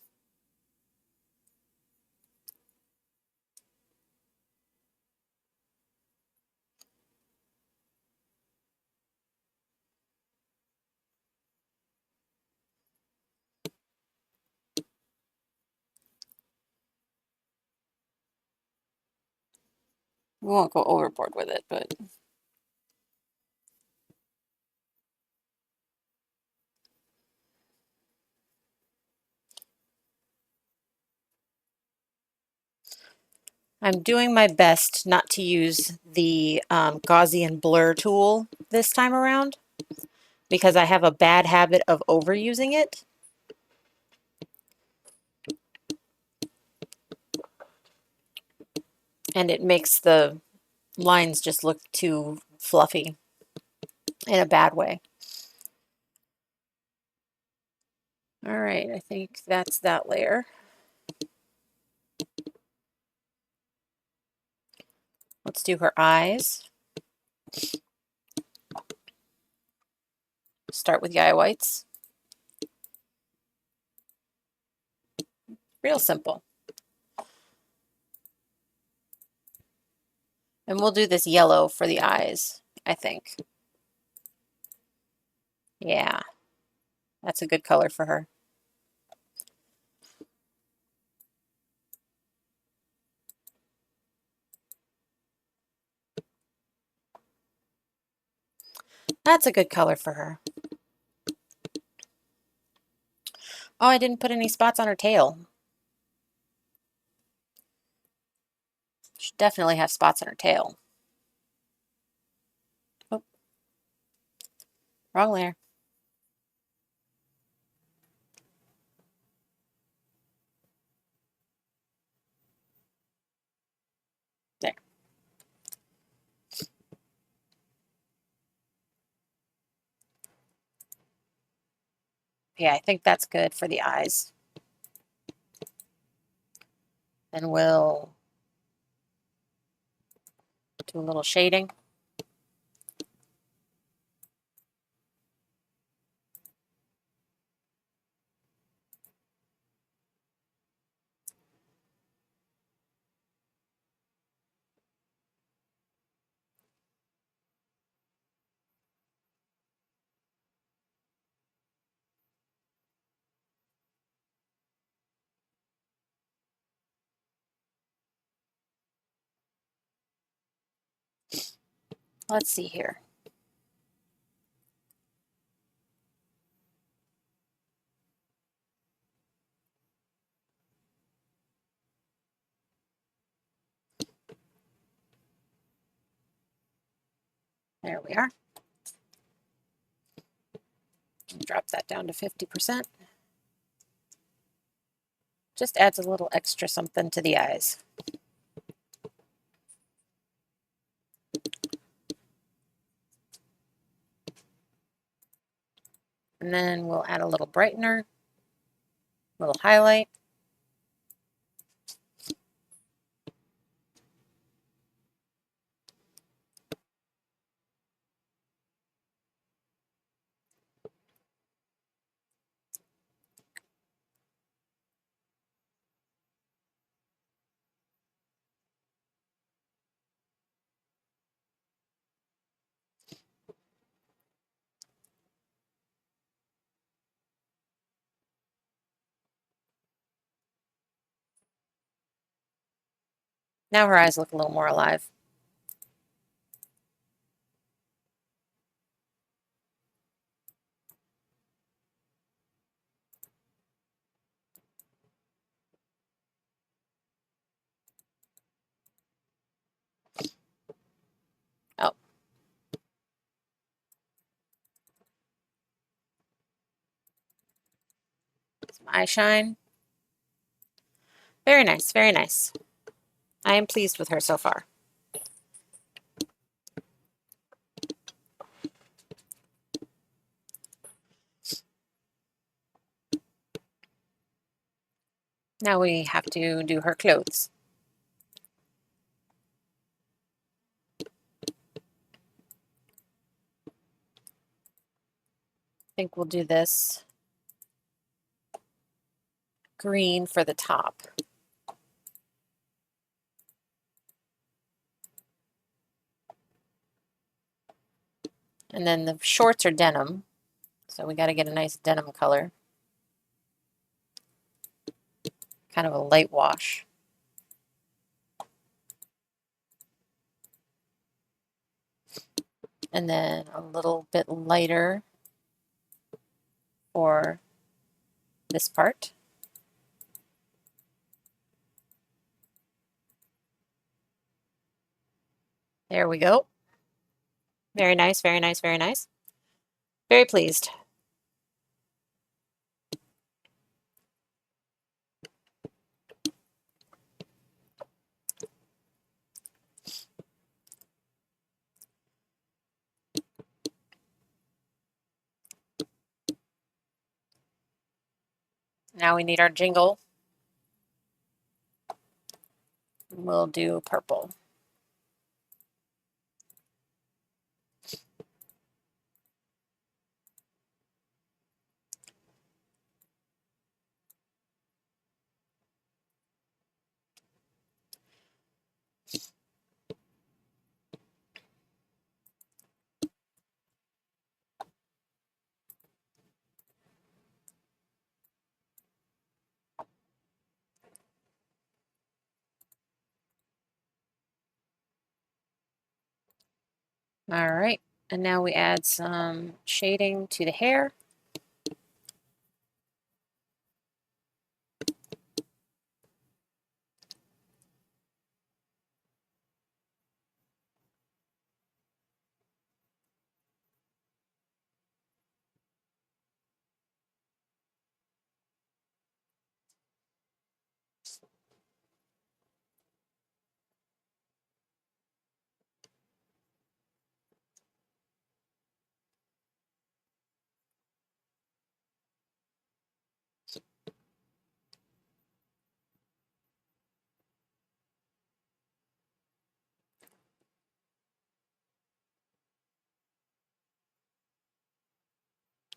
We won't go overboard with it, but I'm doing my best not to use the Gaussian blur tool this time around because I have a bad habit of overusing it. And it makes the lines just look too fluffy in a bad way. All right, I think that's that layer. Let's do her eyes. Start with the eye whites. Real simple. And we'll do this yellow for the eyes, I think. Yeah, that's a good color for her. That's a good color for her. Oh, I didn't put any spots on her tail. Should definitely have spots on her tail. Oh, wrong layer. There. Yeah, I think that's good for the eyes. And we'll do a little shading. Let's see here. There we are. Drop that down to 50%. Just adds a little extra something to the eyes. And then we'll add a little brightener, a little highlight. Now her eyes look a little more alive. Oh, some eye shine. Very nice, very nice. I am pleased with her so far. Now we have to do her clothes. I think we'll do this green for the top. And then the shorts are denim, so we got to get a nice denim color. Kind of a light wash. And then a little bit lighter for this part. There we go. Very nice, very nice, very nice. Very pleased. Now we need our jingle. We'll do purple. All right, and now we add some shading to the hair.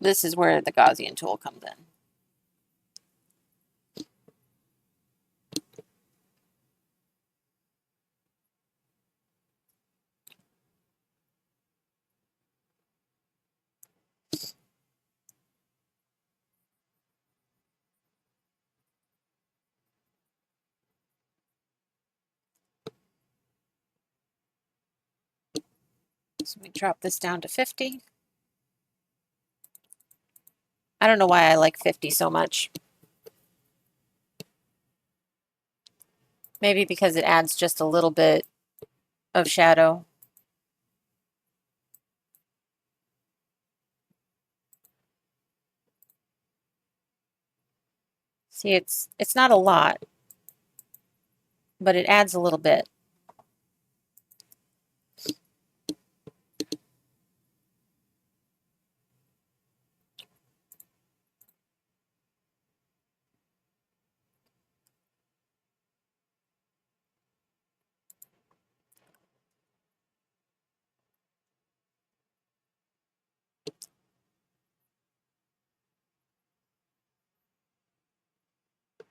This is where the Gaussian tool comes in. So we drop this down to 50. I don't know why I like 50 so much. Maybe because it adds just a little bit of shadow. See, it's not a lot, but it adds a little bit.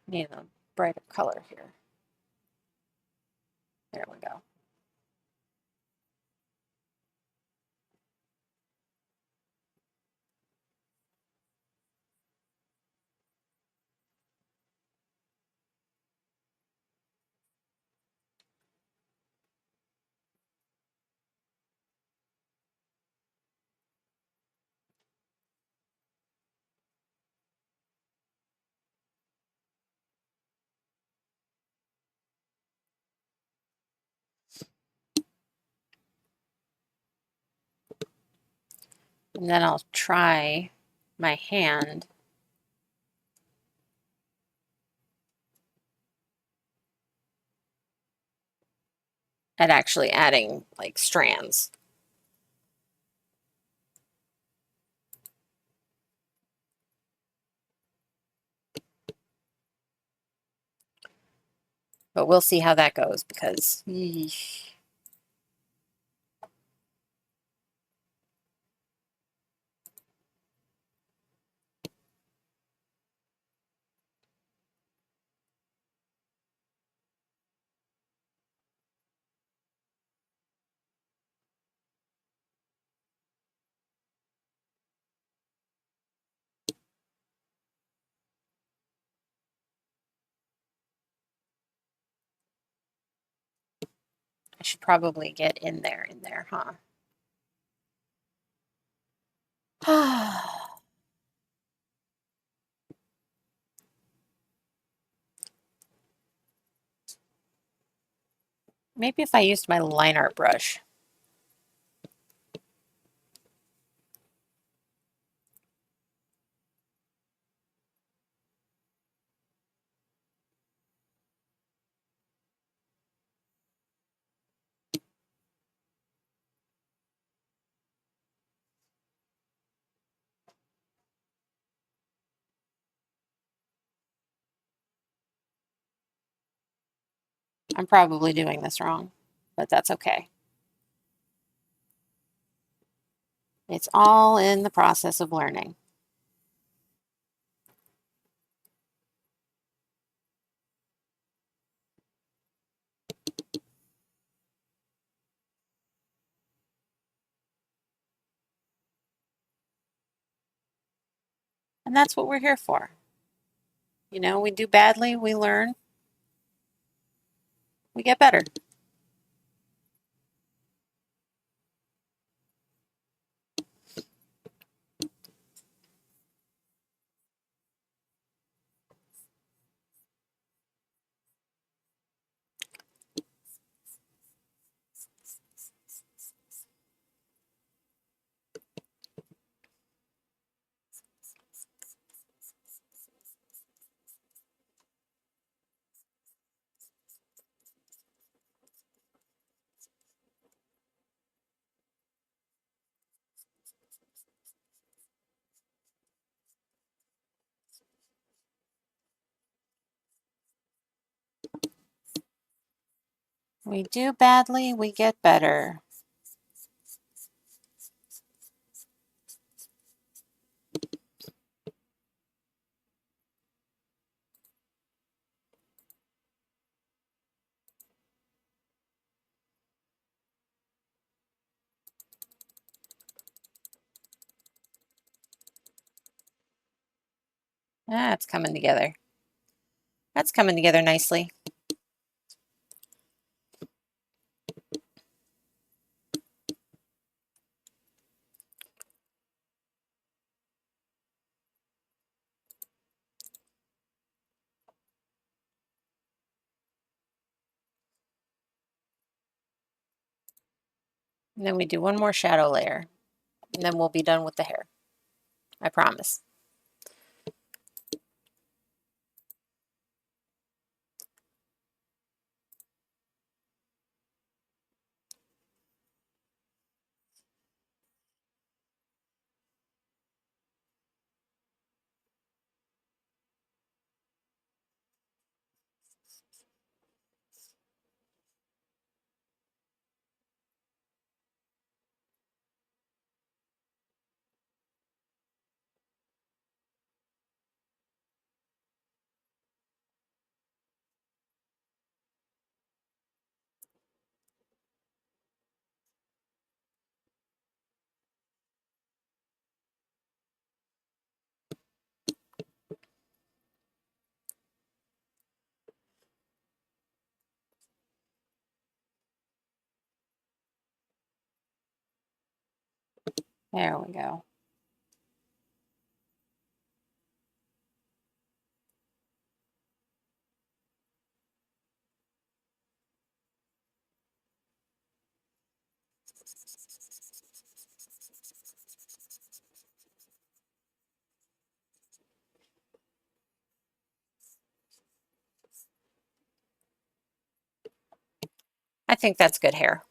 Need a brighter color here. There we go. And then I'll try my hand at actually adding like strands. But we'll see how that goes because I should probably get in there, huh? Maybe if I used my line art brush. I'm probably doing this wrong, but that's okay. It's all in the process of learning. And that's what we're here for. You know, we do badly, we learn, we get better. We do badly, we get better. That's coming together. That's coming together nicely. And then we do one more shadow layer, and then we'll be done with the hair. I promise. There we go. I think that's good hair.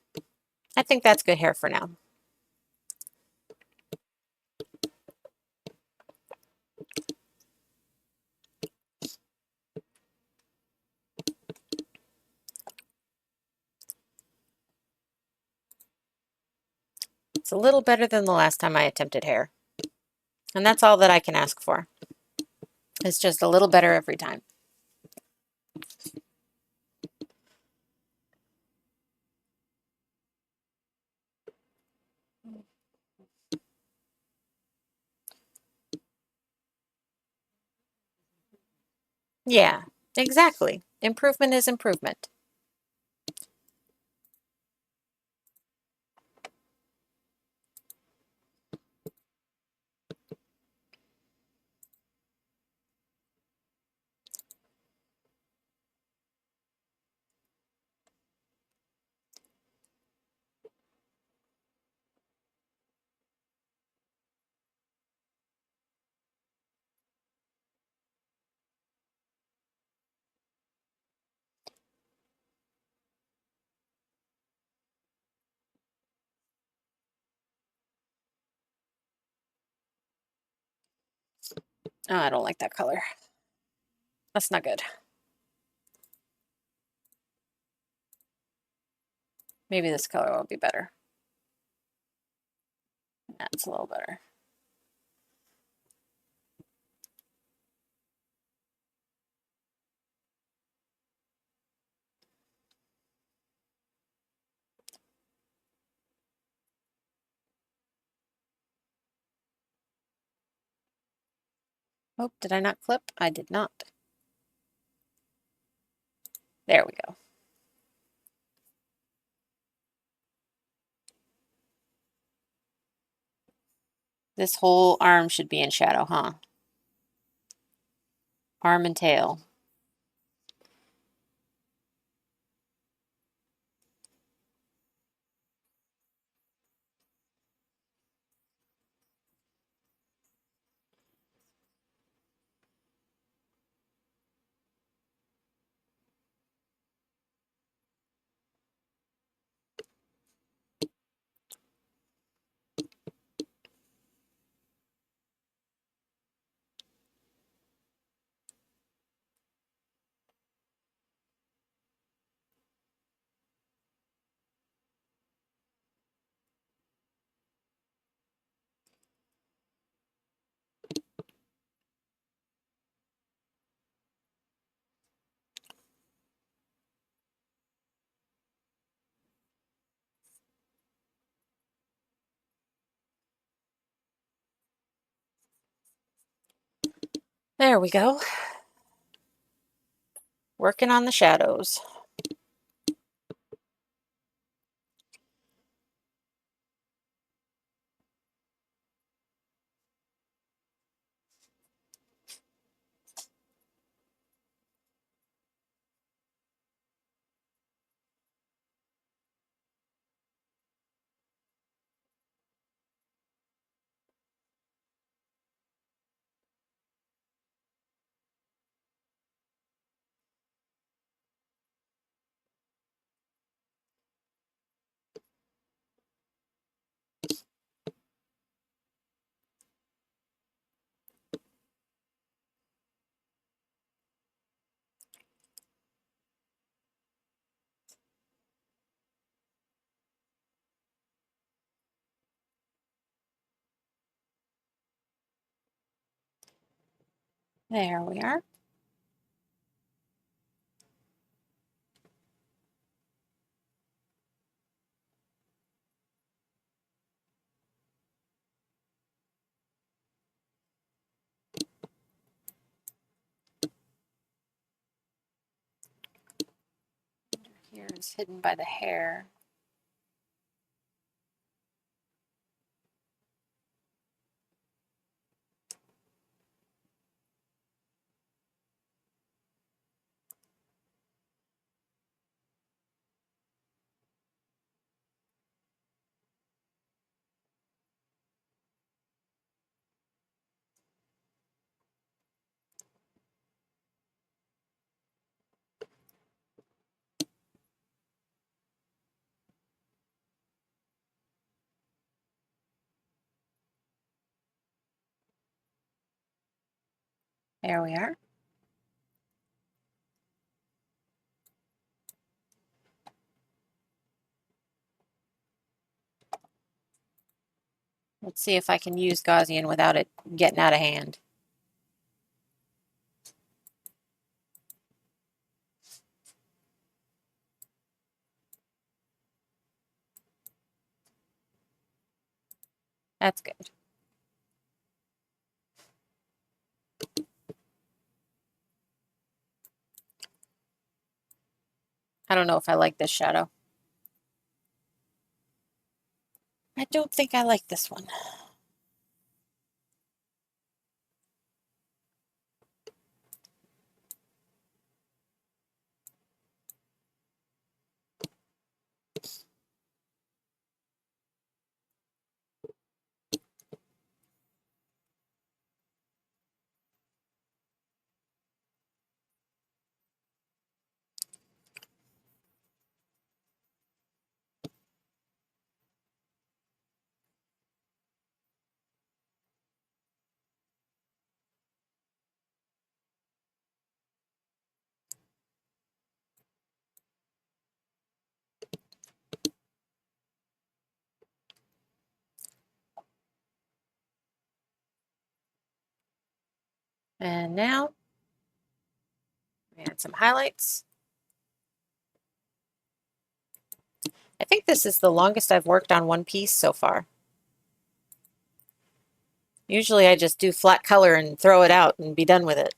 I think that's good hair for now. It's a little better than the last time I attempted hair. And that's all that I can ask for. It's just a little better every time. Yeah, exactly. Improvement is improvement. Oh, I don't like that color. That's not good. Maybe this color will be better. That's a little better. Oh, did I not clip? I did not. There we go. This whole arm should be in shadow, huh? Arm and tail. There we go. Working on the shadows. There we are. Here is hidden by the hair. There we are. Let's see if I can use Gaussian without it getting out of hand. That's good. I don't know if I like this shadow. I don't think I like this one. And now, add some highlights. I think this is the longest I've worked on one piece so far. Usually I just do flat color and throw it out and be done with it.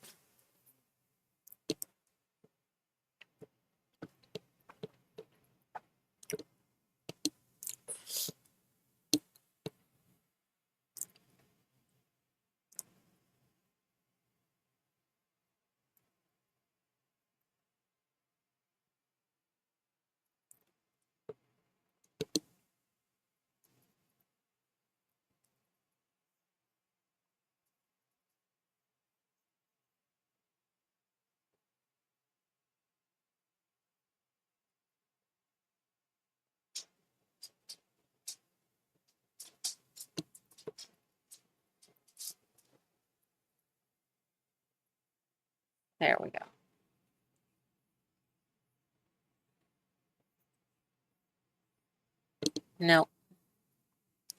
There we go. No,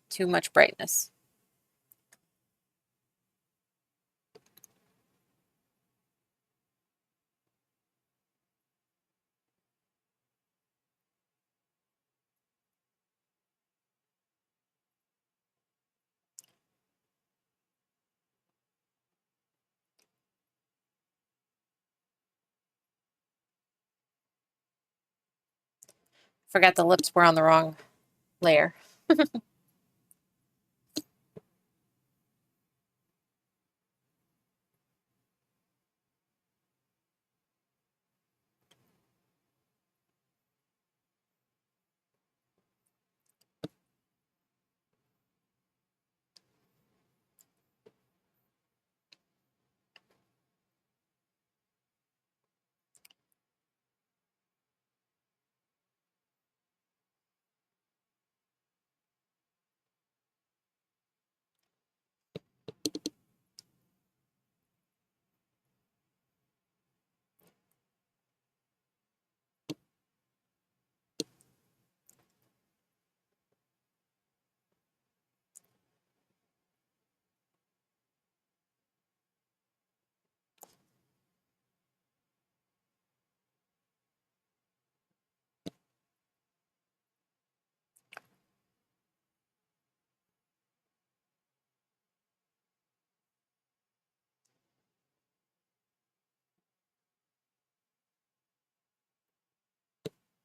too much brightness. Forgot the lips were on the wrong layer.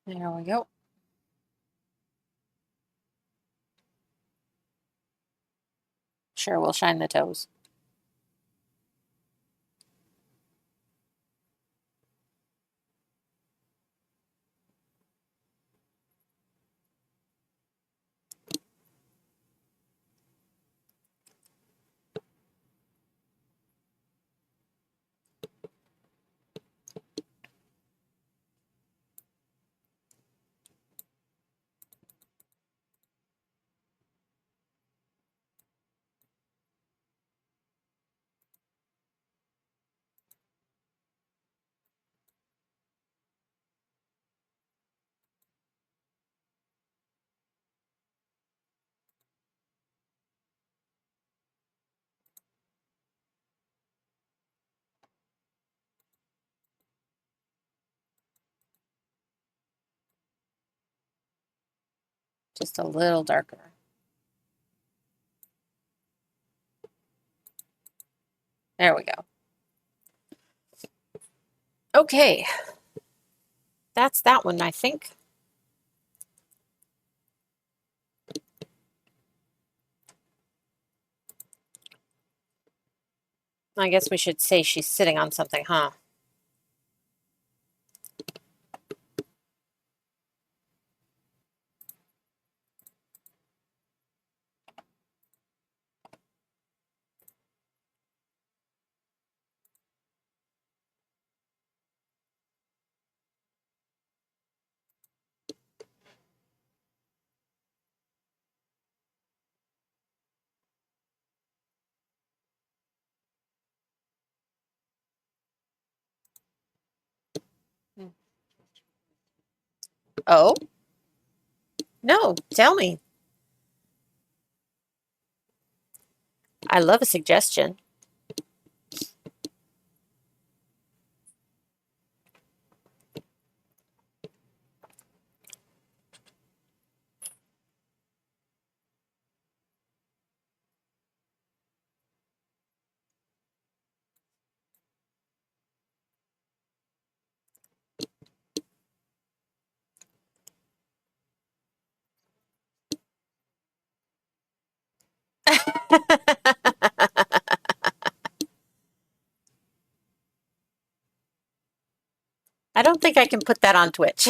There we go. Sure, we'll shine the toes. Just a little darker. There we go. Okay, that's that one, I think. I guess we should say she's sitting on something, huh? Oh, no, tell me. I love a suggestion. I don't think I can put that on Twitch.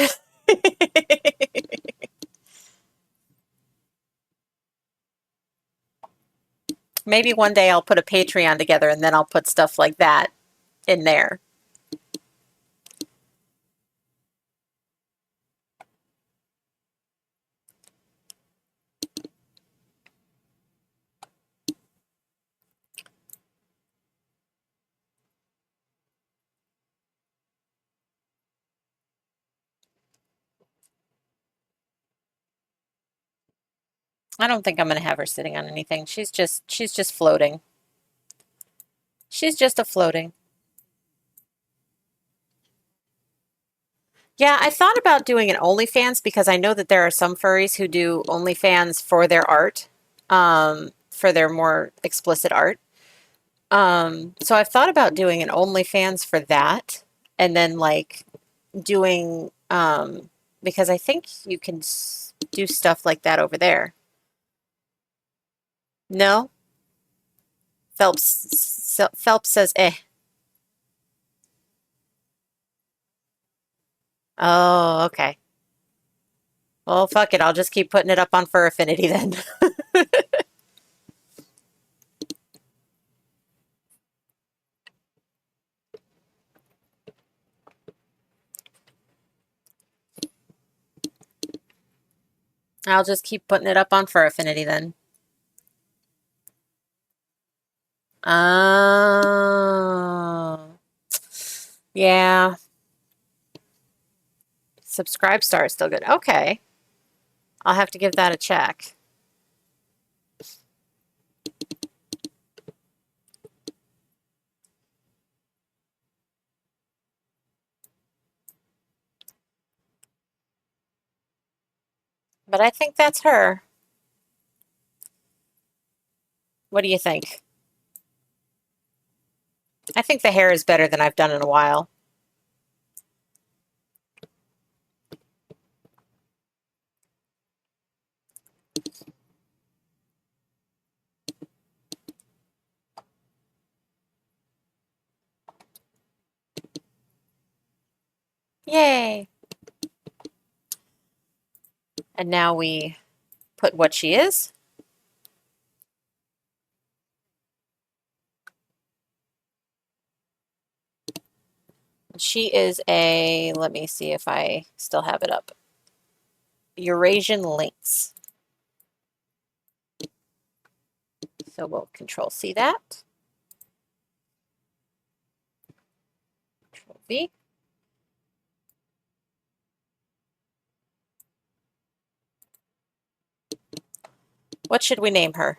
Maybe one day I'll put a Patreon together and then I'll put stuff like that in there. I don't think I'm going to have her sitting on anything. She's just floating. She's just a floating. Yeah, I thought about doing an OnlyFans because I know that there are some furries who do OnlyFans for their art, for their more explicit art. So I've thought about doing an OnlyFans for that, and then like doing because I think you can do stuff like that over there. No, Phelps says eh. Oh, okay. Well, fuck it. I'll just keep putting it up on Fur Affinity then. I'll just keep putting it up on Fur Affinity then. Oh, yeah. Subscribe Star is still good. Okay. I'll have to give that a check. But I think that's her. What do you think? I think the hair is better than I've done in a while. Yay. And now we put what she is. She is a, let me see if I still have it up, Eurasian lynx. So we'll Control C that. Control V. What should we name her?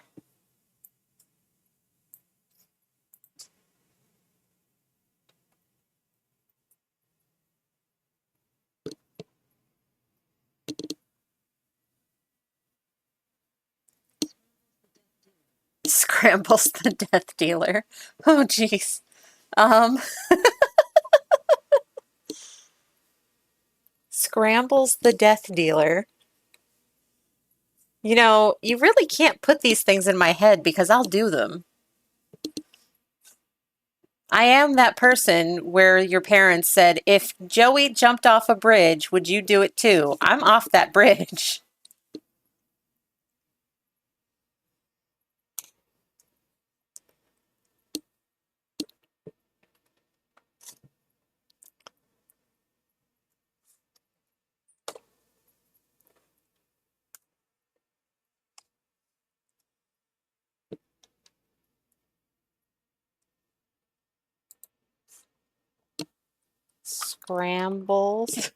Scrambles the Death Dealer. Oh, geez. Scrambles the Death Dealer. You know, you really can't put these things in my head because I'll do them. I am that person where your parents said, if Joey jumped off a bridge, would you do it too? I'm off that bridge. Scrambles.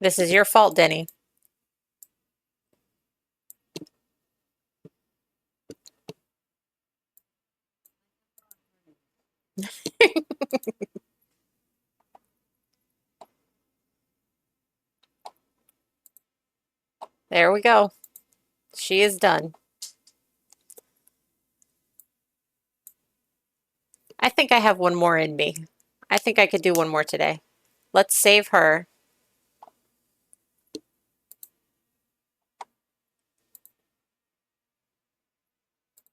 This is your fault, Denny. There we go. She is done. I think I have one more in me. I think I could do one more today. Let's save her.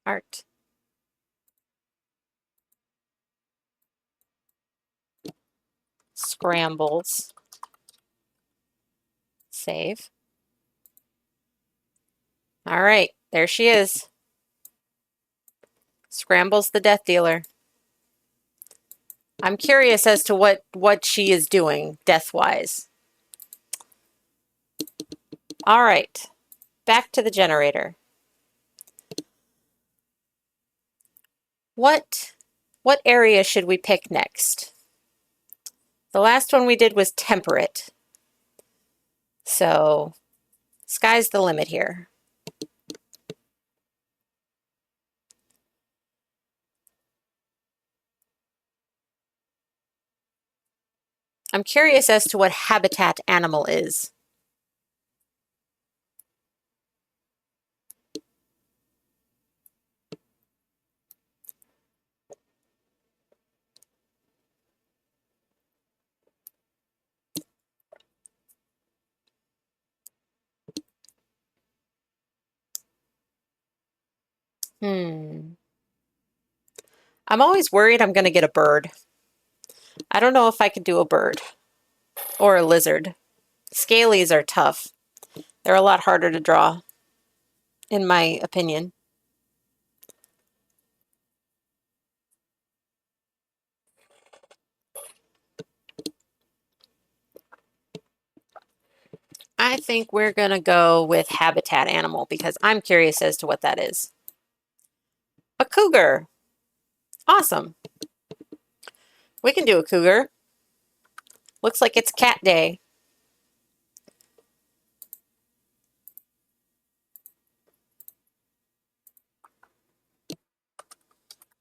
Art. Scrambles. Save. All right, there she is. Scrambles the Death Dealer. I'm curious as to what she is doing death-wise. All right, back to the generator. What area should we pick next? The last one we did was temperate. So, sky's the limit here. I'm curious as to what habitat animal is. I'm always worried I'm going to get a bird. I don't know if I could do a bird or a lizard. Scalies are tough. They're a lot harder to draw, in my opinion. I think we're going to go with habitat animal because I'm curious as to what that is. A cougar. Awesome. We can do a cougar. Looks like it's cat day.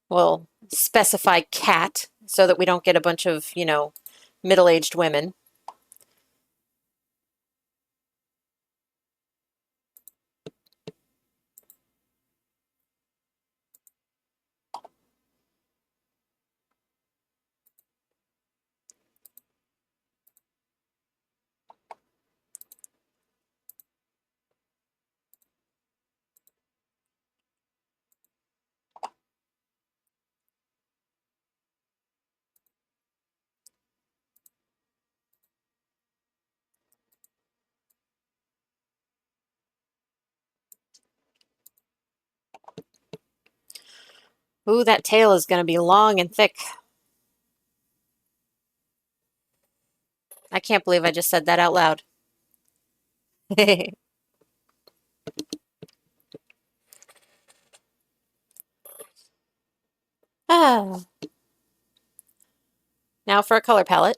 We'll specify cat so that we don't get a bunch of, middle-aged women. Ooh, that tail is going to be long and thick. I can't believe I just said that out loud. Ah. Now for a color palette.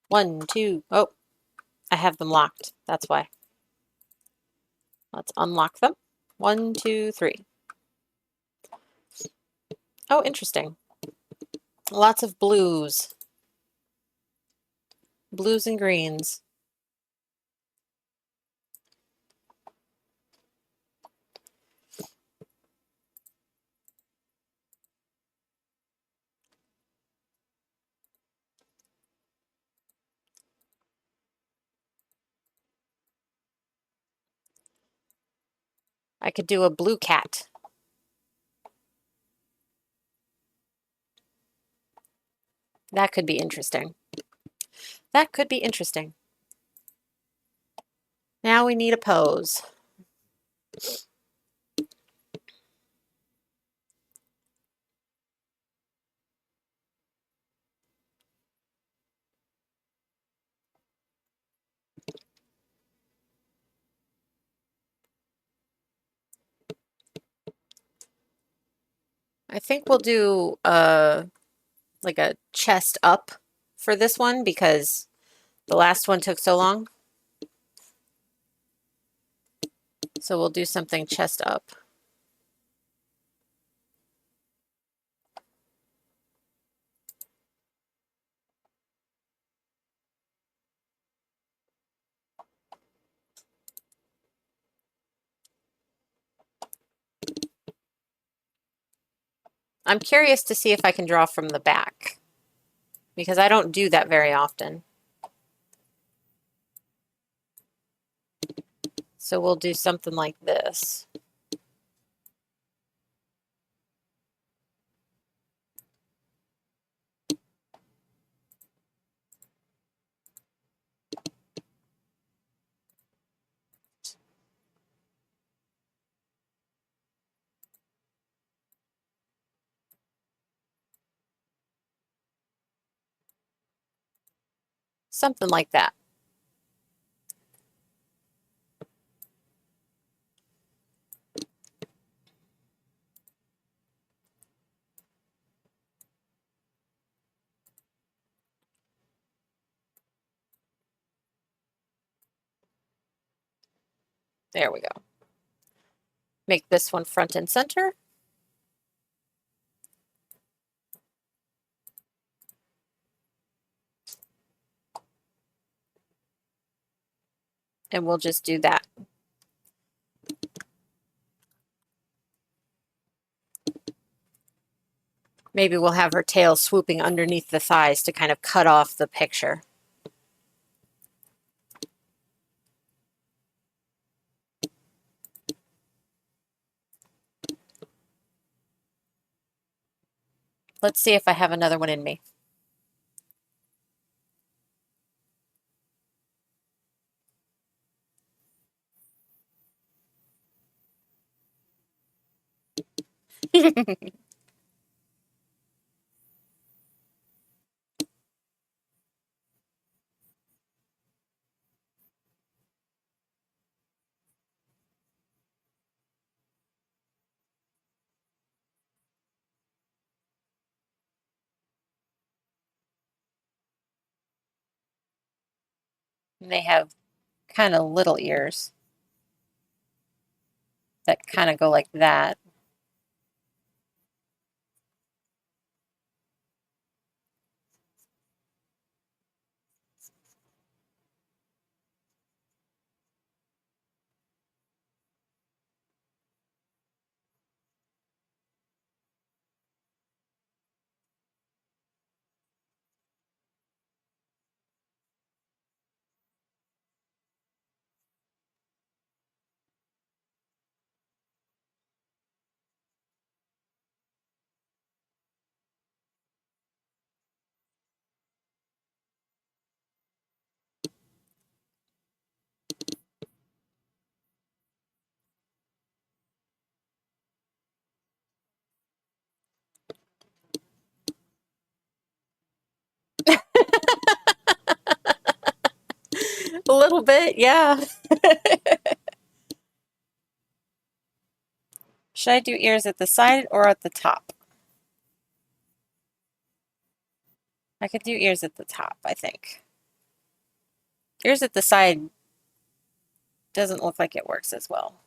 1, 2. Oh, I have them locked. That's why. Let's unlock them. 1, 2, 3. Oh, interesting. Lots of blues. Blues and greens. I could do a blue cat. That could be interesting. That could be interesting. Now we need a pose. I think we'll do like a chest up for this one because the last one took so long. So we'll do something chest up. I'm curious to see if I can draw from the back because I don't do that very often. So we'll do something like this. Something like that. There we go. Make this one front and center. And we'll just do that. Maybe we'll have her tail swooping underneath the thighs to kind of cut off the picture. Let's see if I have another one in me. And they have kind of little ears that kind of go like that. A little bit, yeah. Should I do ears at the side or at the top? I could do ears at the top, I think. Ears at the side doesn't look like it works as well.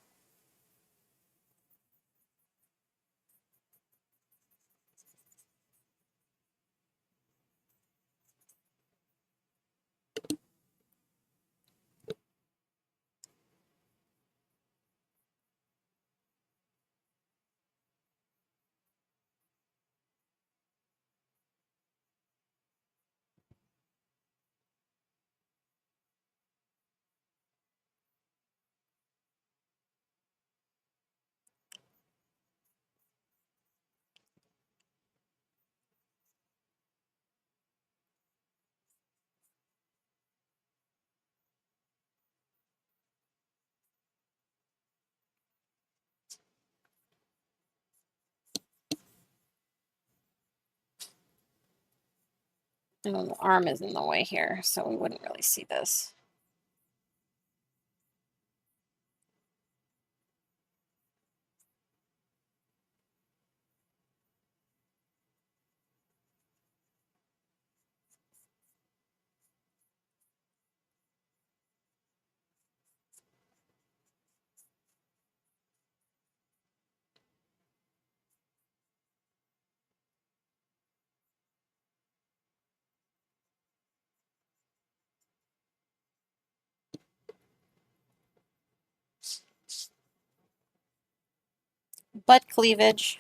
And then the arm is in the way here, so we wouldn't really see this. Butt cleavage.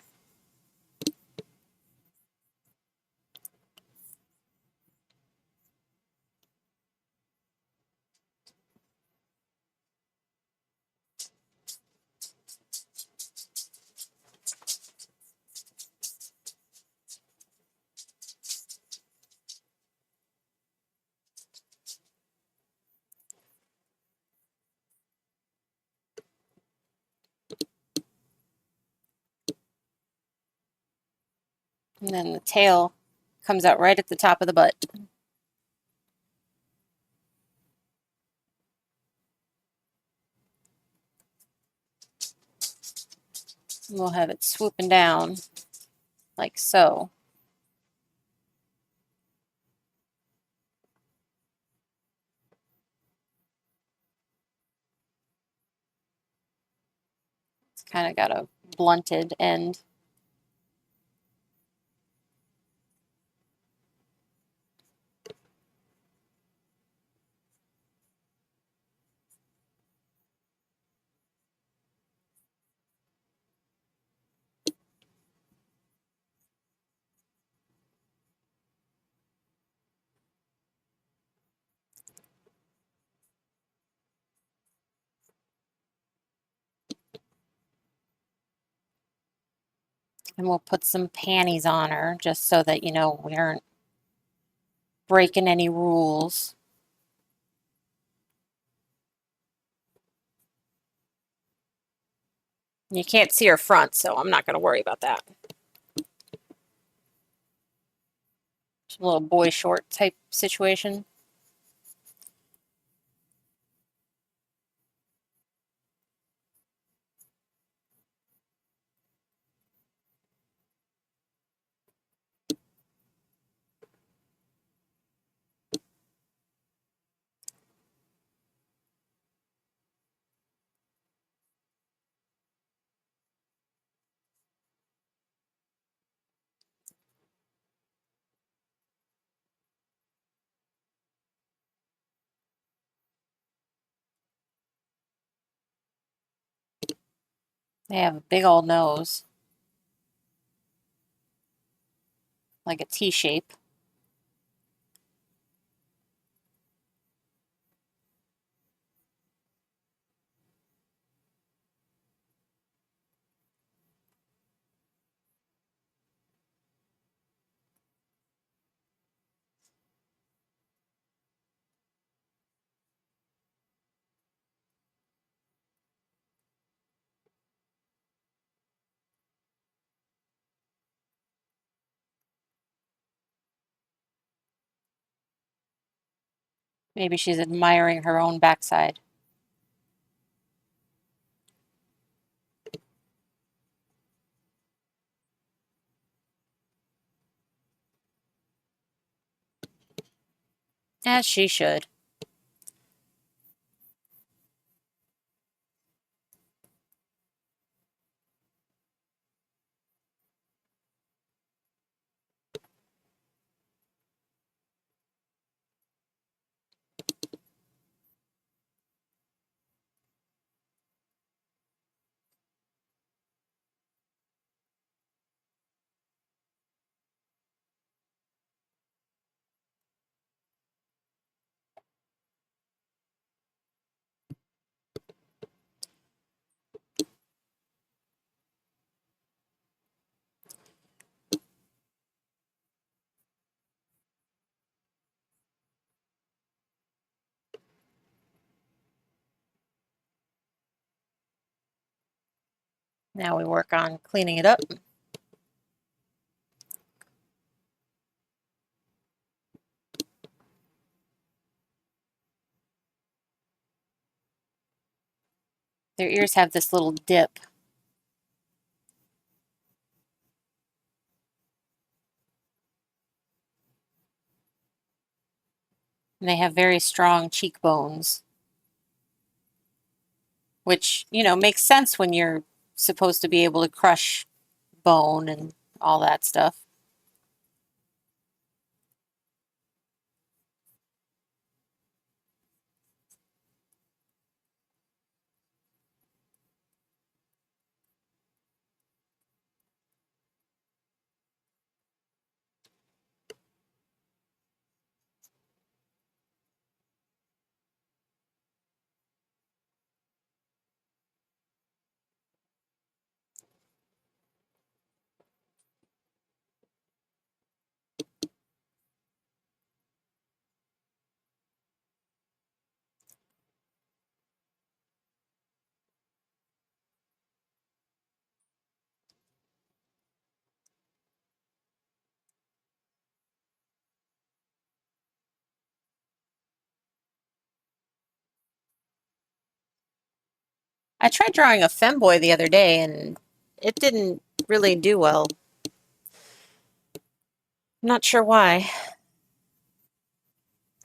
And then the tail comes out right at the top of the butt. And we'll have it swooping down like so. It's kind of got a blunted end. And we'll put some panties on her just so that, you know, we aren't breaking any rules. You can't see her front, so I'm not going to worry about that. It's a little boy short type situation. They have a big old nose, like a T shape. Maybe she's admiring her own backside. As she should. Now we work on cleaning it up. Their ears have this little dip. And they have very strong cheekbones, which, you know, makes sense when you're supposed to be able to crush bone and all that stuff. I tried drawing a femboy the other day and it didn't really do well. I'm not sure why.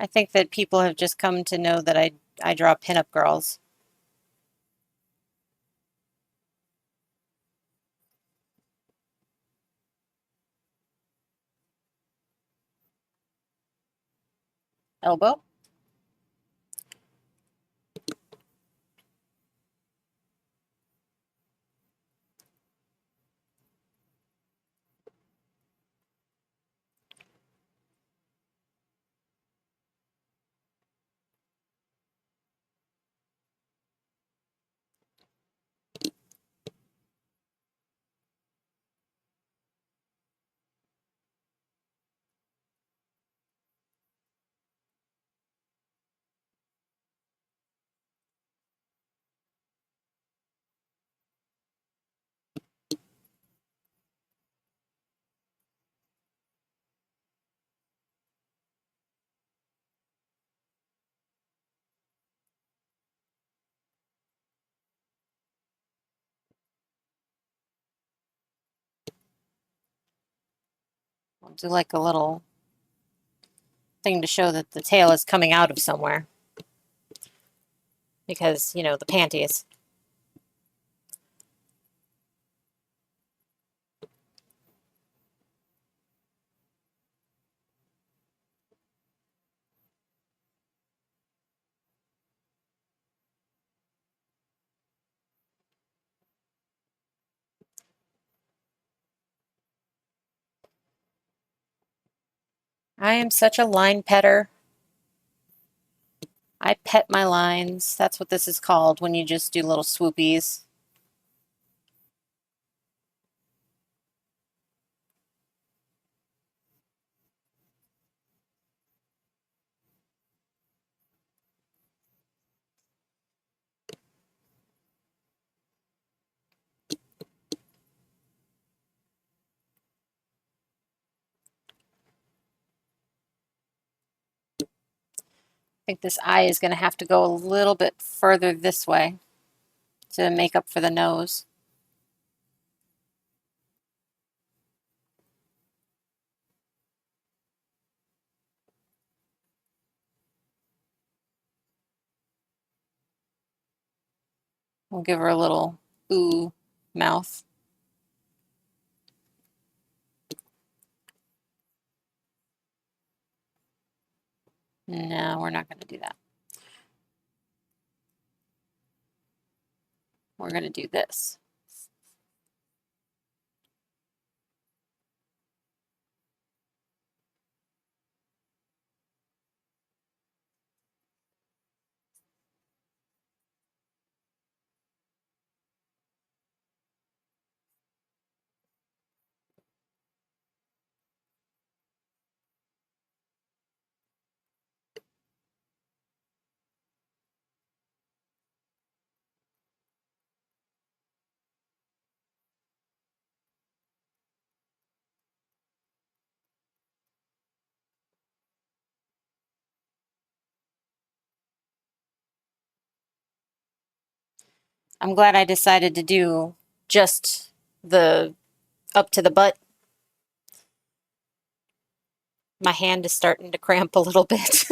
I think that people have just come to know that I draw pinup girls. Elbow? I'll do like a little thing to show that the tail is coming out of somewhere. Because, you know, the panties. I am such a line petter. I pet my lines. That's what this is called when you just do little swoopies. I think this eye is going to have to go a little bit further this way to make up for the nose. We'll give her a little ooh mouth. No, we're not going to do that. We're going to do this. I'm glad I decided to do just the up to the butt. My hand is starting to cramp a little bit.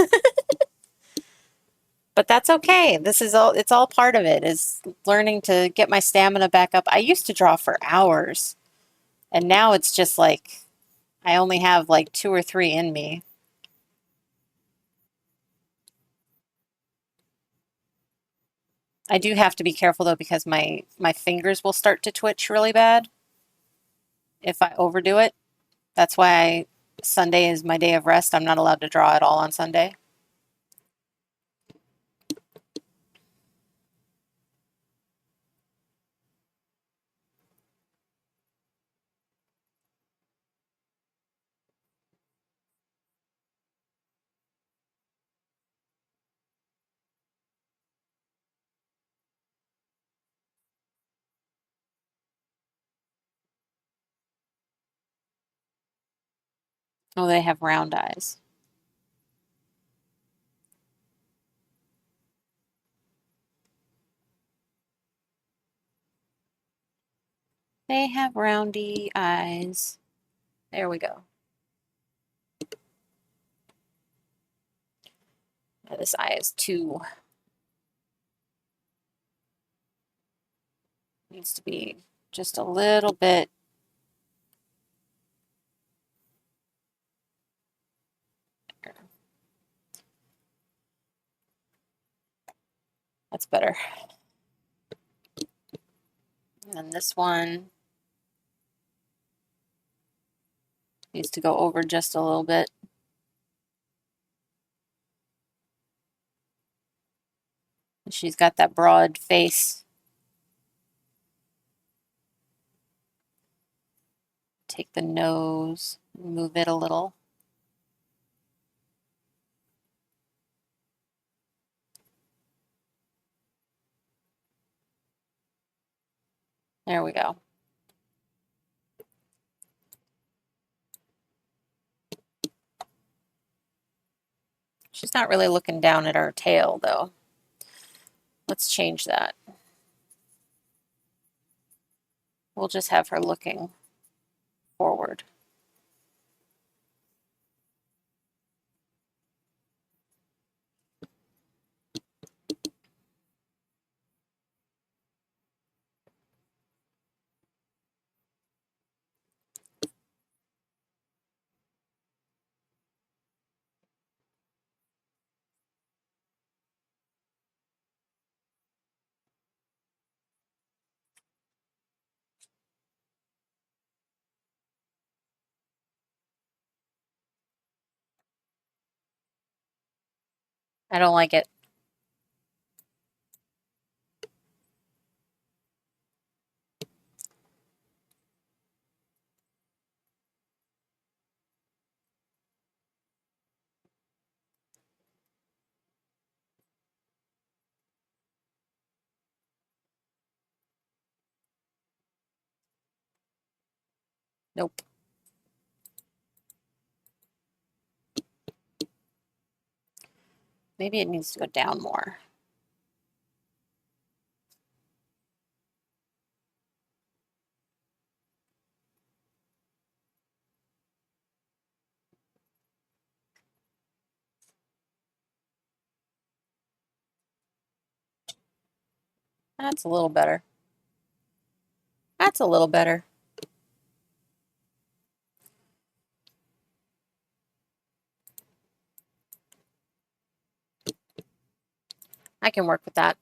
But that's okay. This is all, it's all part of it, is learning to get my stamina back up. I used to draw for hours, and now it's just like I only have like 2 or 3 in me. I do have to be careful though because my fingers will start to twitch really bad if I overdo it. That's why Sunday is my day of rest. I'm not allowed to draw at all on Sunday. Oh, they have round eyes. They have roundy eyes. There we go. Oh, this eye is too, needs to be just a little bit. That's better. And this one needs to go over just a little bit. She's got that broad face. Take the nose, move it a little. There we go. She's not really looking down at our tail, though. Let's change that. We'll just have her looking forward. I don't like it. Nope. Maybe it needs to go down more. That's a little better. That's a little better. I can work with that.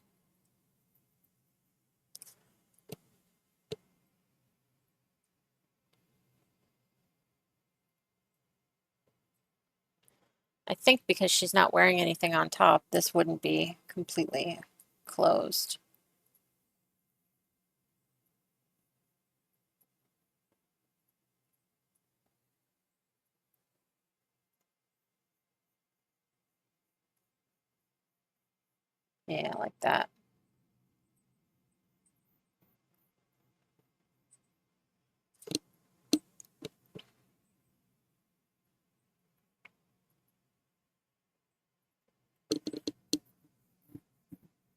I think because she's not wearing anything on top, this wouldn't be completely closed. Yeah, like that.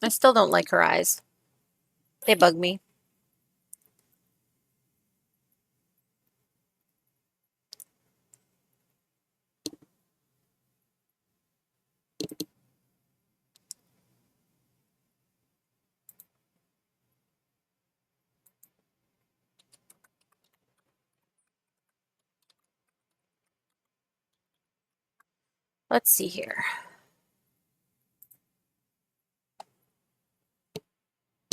I still don't like her eyes. They bug me. Let's see here.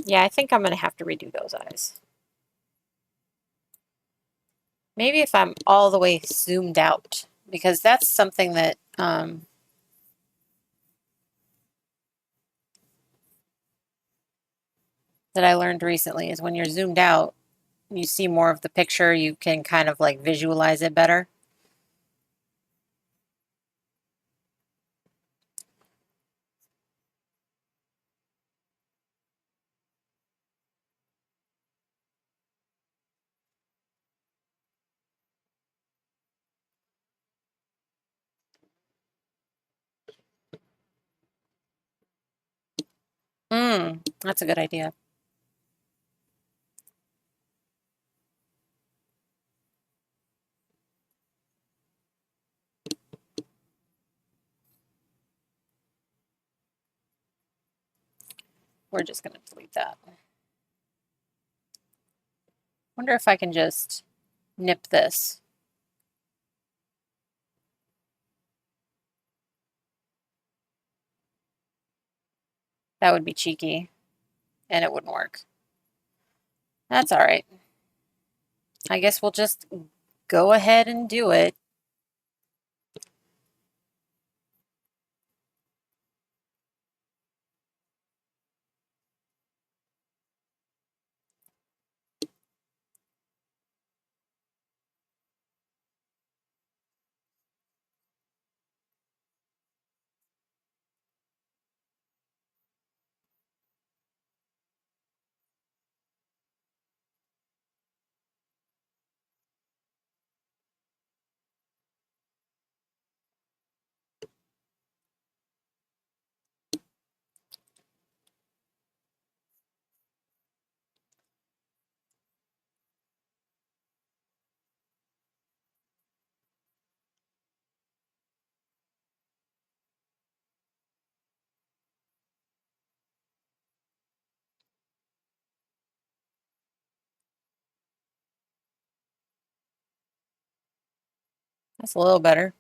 Yeah, I think I'm going to have to redo those eyes. Maybe if I'm all the way zoomed out, because that's something that that I learned recently is when you're zoomed out, you see more of the picture, you can kind of like visualize it better. That's a good idea. we're just going to delete that. Wonder if I can just nip this. That would be cheeky, and it wouldn't work. That's all right. I guess we'll just go ahead and do it. That's a little better.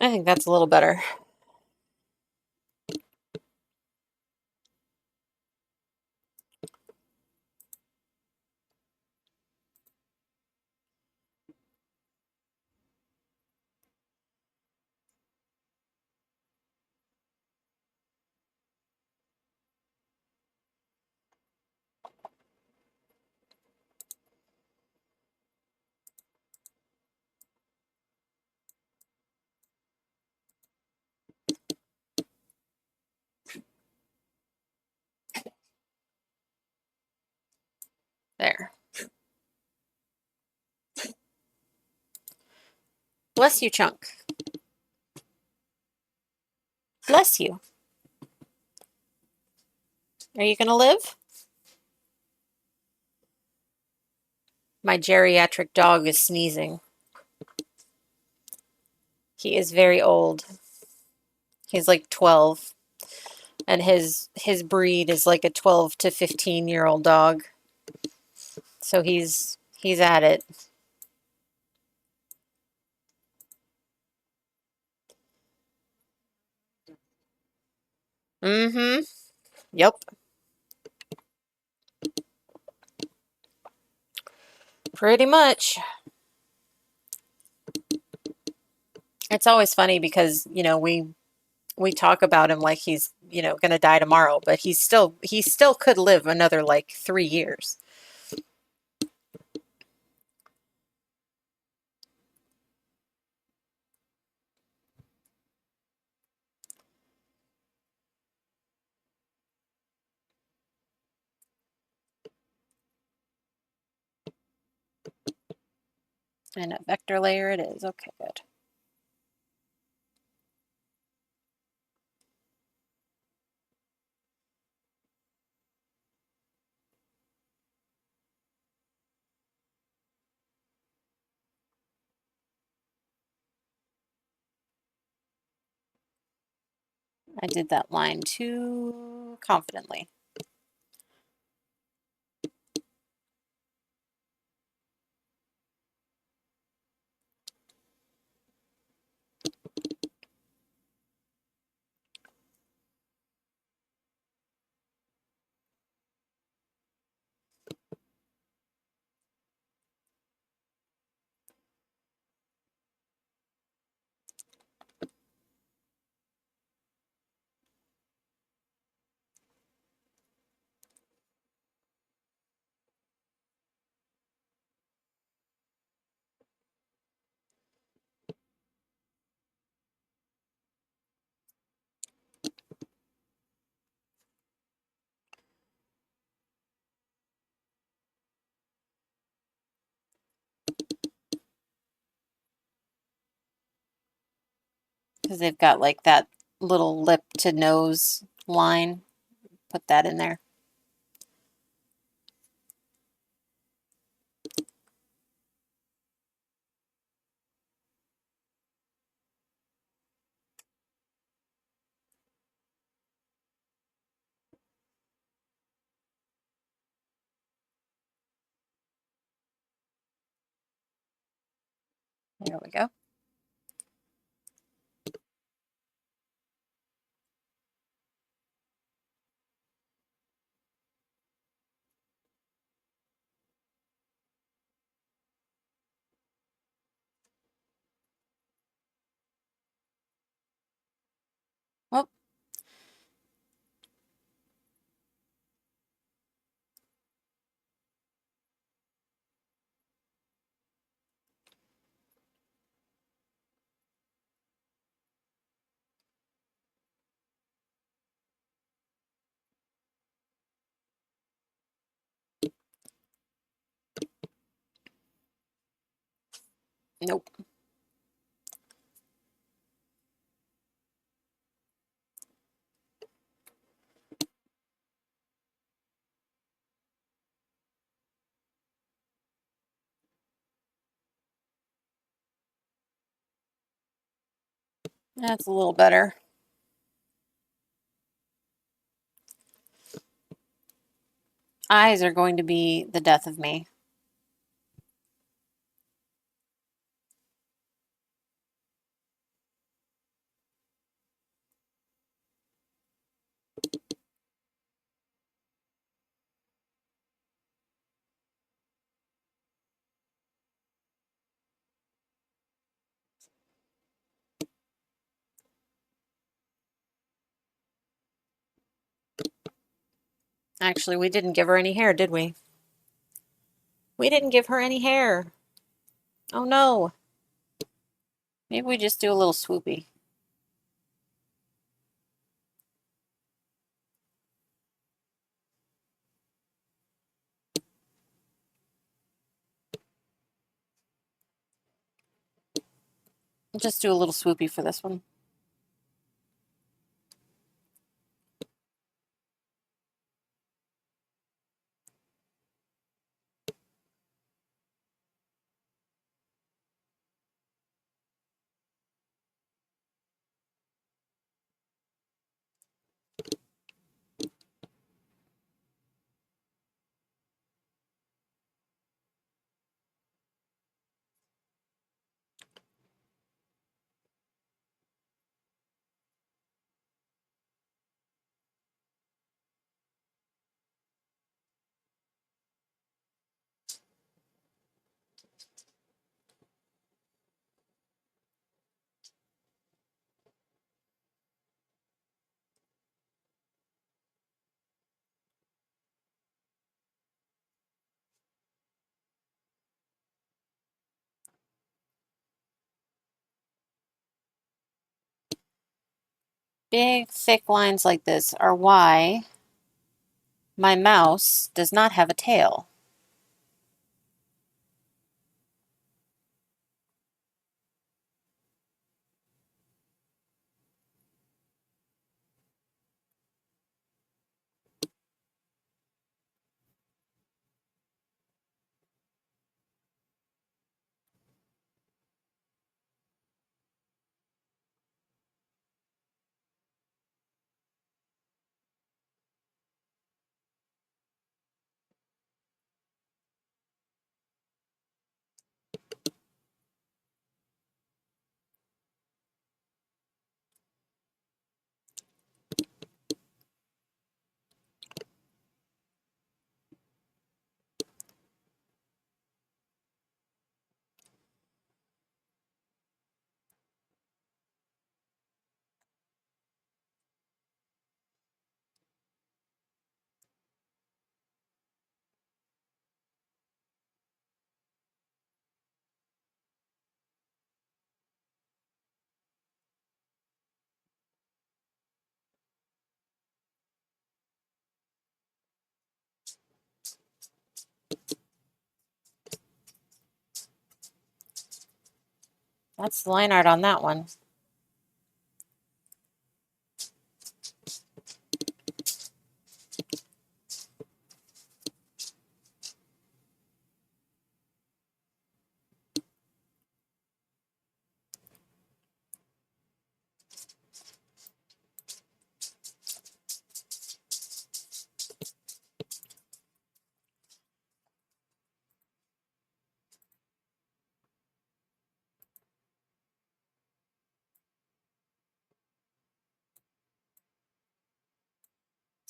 I think that's a little better. There. Bless you, Chunk. Bless you. Are you going to live? My geriatric dog is sneezing. He is very old. He's like 12. And his breed is like a 12 to 15-year-old dog. So he's at it. Mm-hmm. Yep. Pretty much. It's always funny because, you know, we talk about him like he's, you know, going to die tomorrow, but he still could live another like 3 years. And a vector layer it is. Okay, good. I did that line too confidently. because they've got like that little lip to nose line. Put that in there. There we go. Oh, nope. That's a little better. Eyes are going to be the death of me. Actually, we didn't give her any hair, did we? We didn't give her any hair. Oh no. Maybe we just do a little swoopy. Just do a little swoopy for this one. Big, thick lines like this are why my mouse does not have a tail. That's the line art on that one.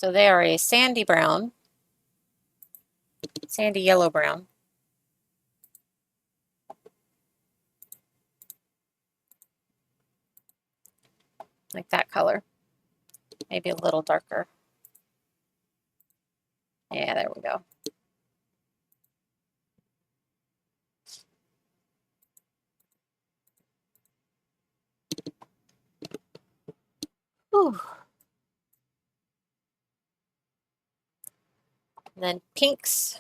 So they are a sandy brown, sandy yellow brown. Like that color. Maybe a little darker. Yeah, there we go. Whew. And then pinks.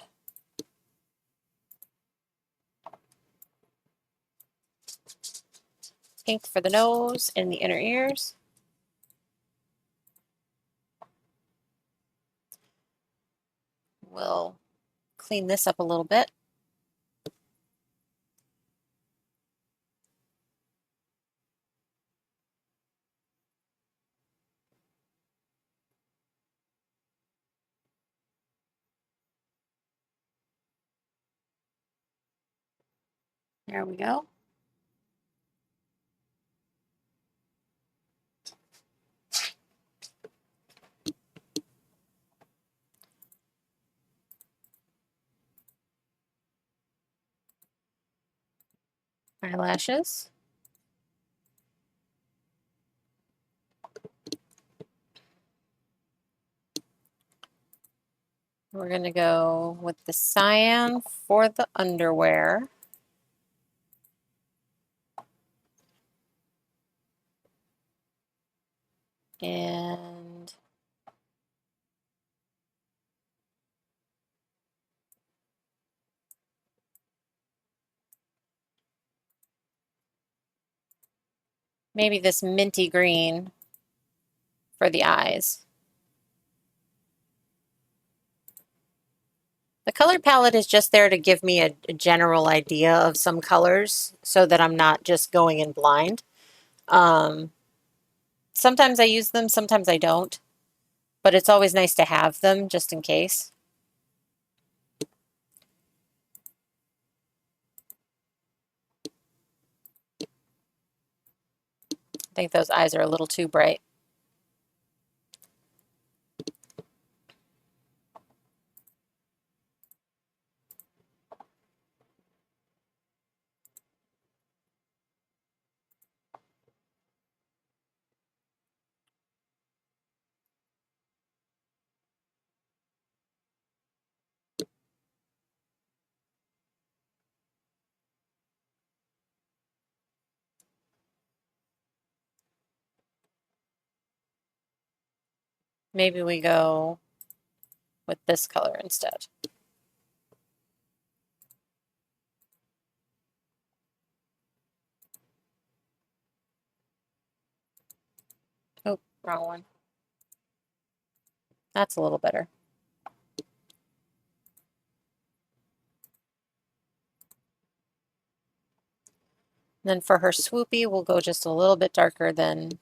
Pink for the nose and the inner ears. We'll clean this up a little bit. There we go. Eyelashes. We're going to go with the cyan for the underwear. And maybe this minty green for the eyes. The color palette is just there to give me a general idea of some colors so that I'm not just going in blind. Sometimes I use them, sometimes I don't, but it's always nice to have them just in case. I think those eyes are a little too bright. Maybe we go with this color instead. Oh, wrong one. That's a little better. Then for her swoopy, we'll go just a little bit darker than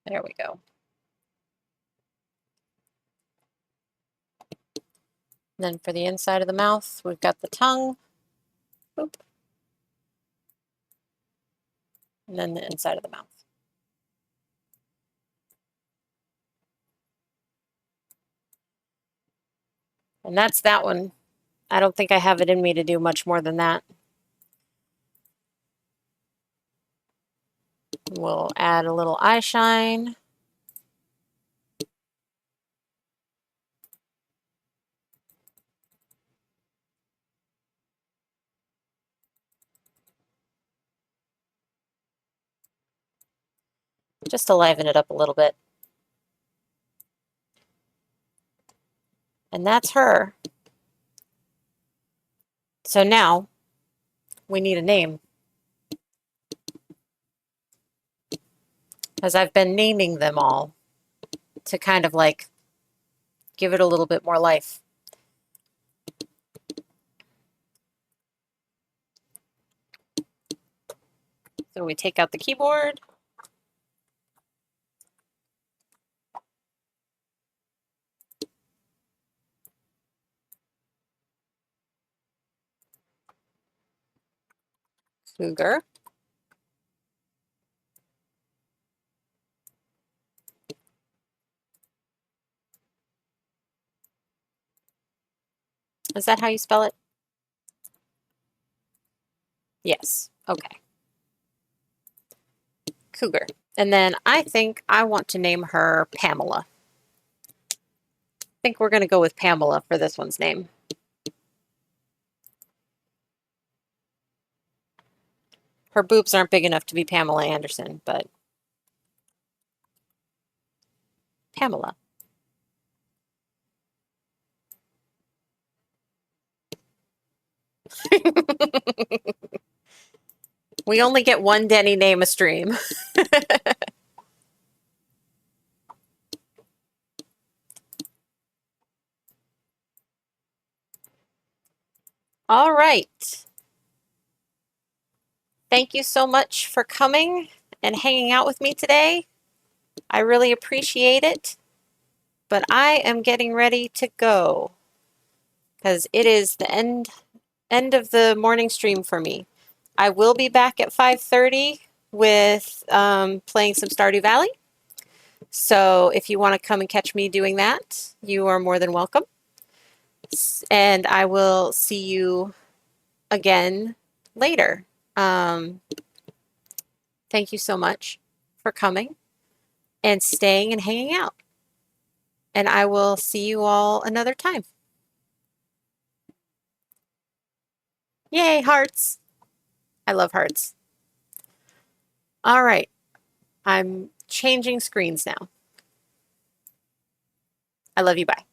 there we go. Then for the inside of the mouth, we've got the tongue. Boop. And then the inside of the mouth. And that's that one. I don't think I have it in me to do much more than that. We'll add a little eye shine. Just to liven it up a little bit. And that's her. So now we need a name. As I've been naming them all to kind of like give it a little bit more life. So we take out the keyboard. Cougar. Is that how you spell it? Yes. Okay. Cougar. And then I think I want to name her Pamela. I think we're going to go with Pamela for this one's name. Her boobs aren't big enough to be Pamela Anderson, but Pamela. We only get one Denny name a stream. All right. Thank you so much for coming and hanging out with me today. I really appreciate it. But I am getting ready to go because it is the end of the morning stream for me. I will be back at 5:30 with playing some Stardew Valley. So if you want to come and catch me doing that, you are more than welcome. And I will see you again later. Thank you so much for coming and staying and hanging out. And I will see you all another time. Yay, hearts. I love hearts. All right. I'm changing screens now. I love you. Bye.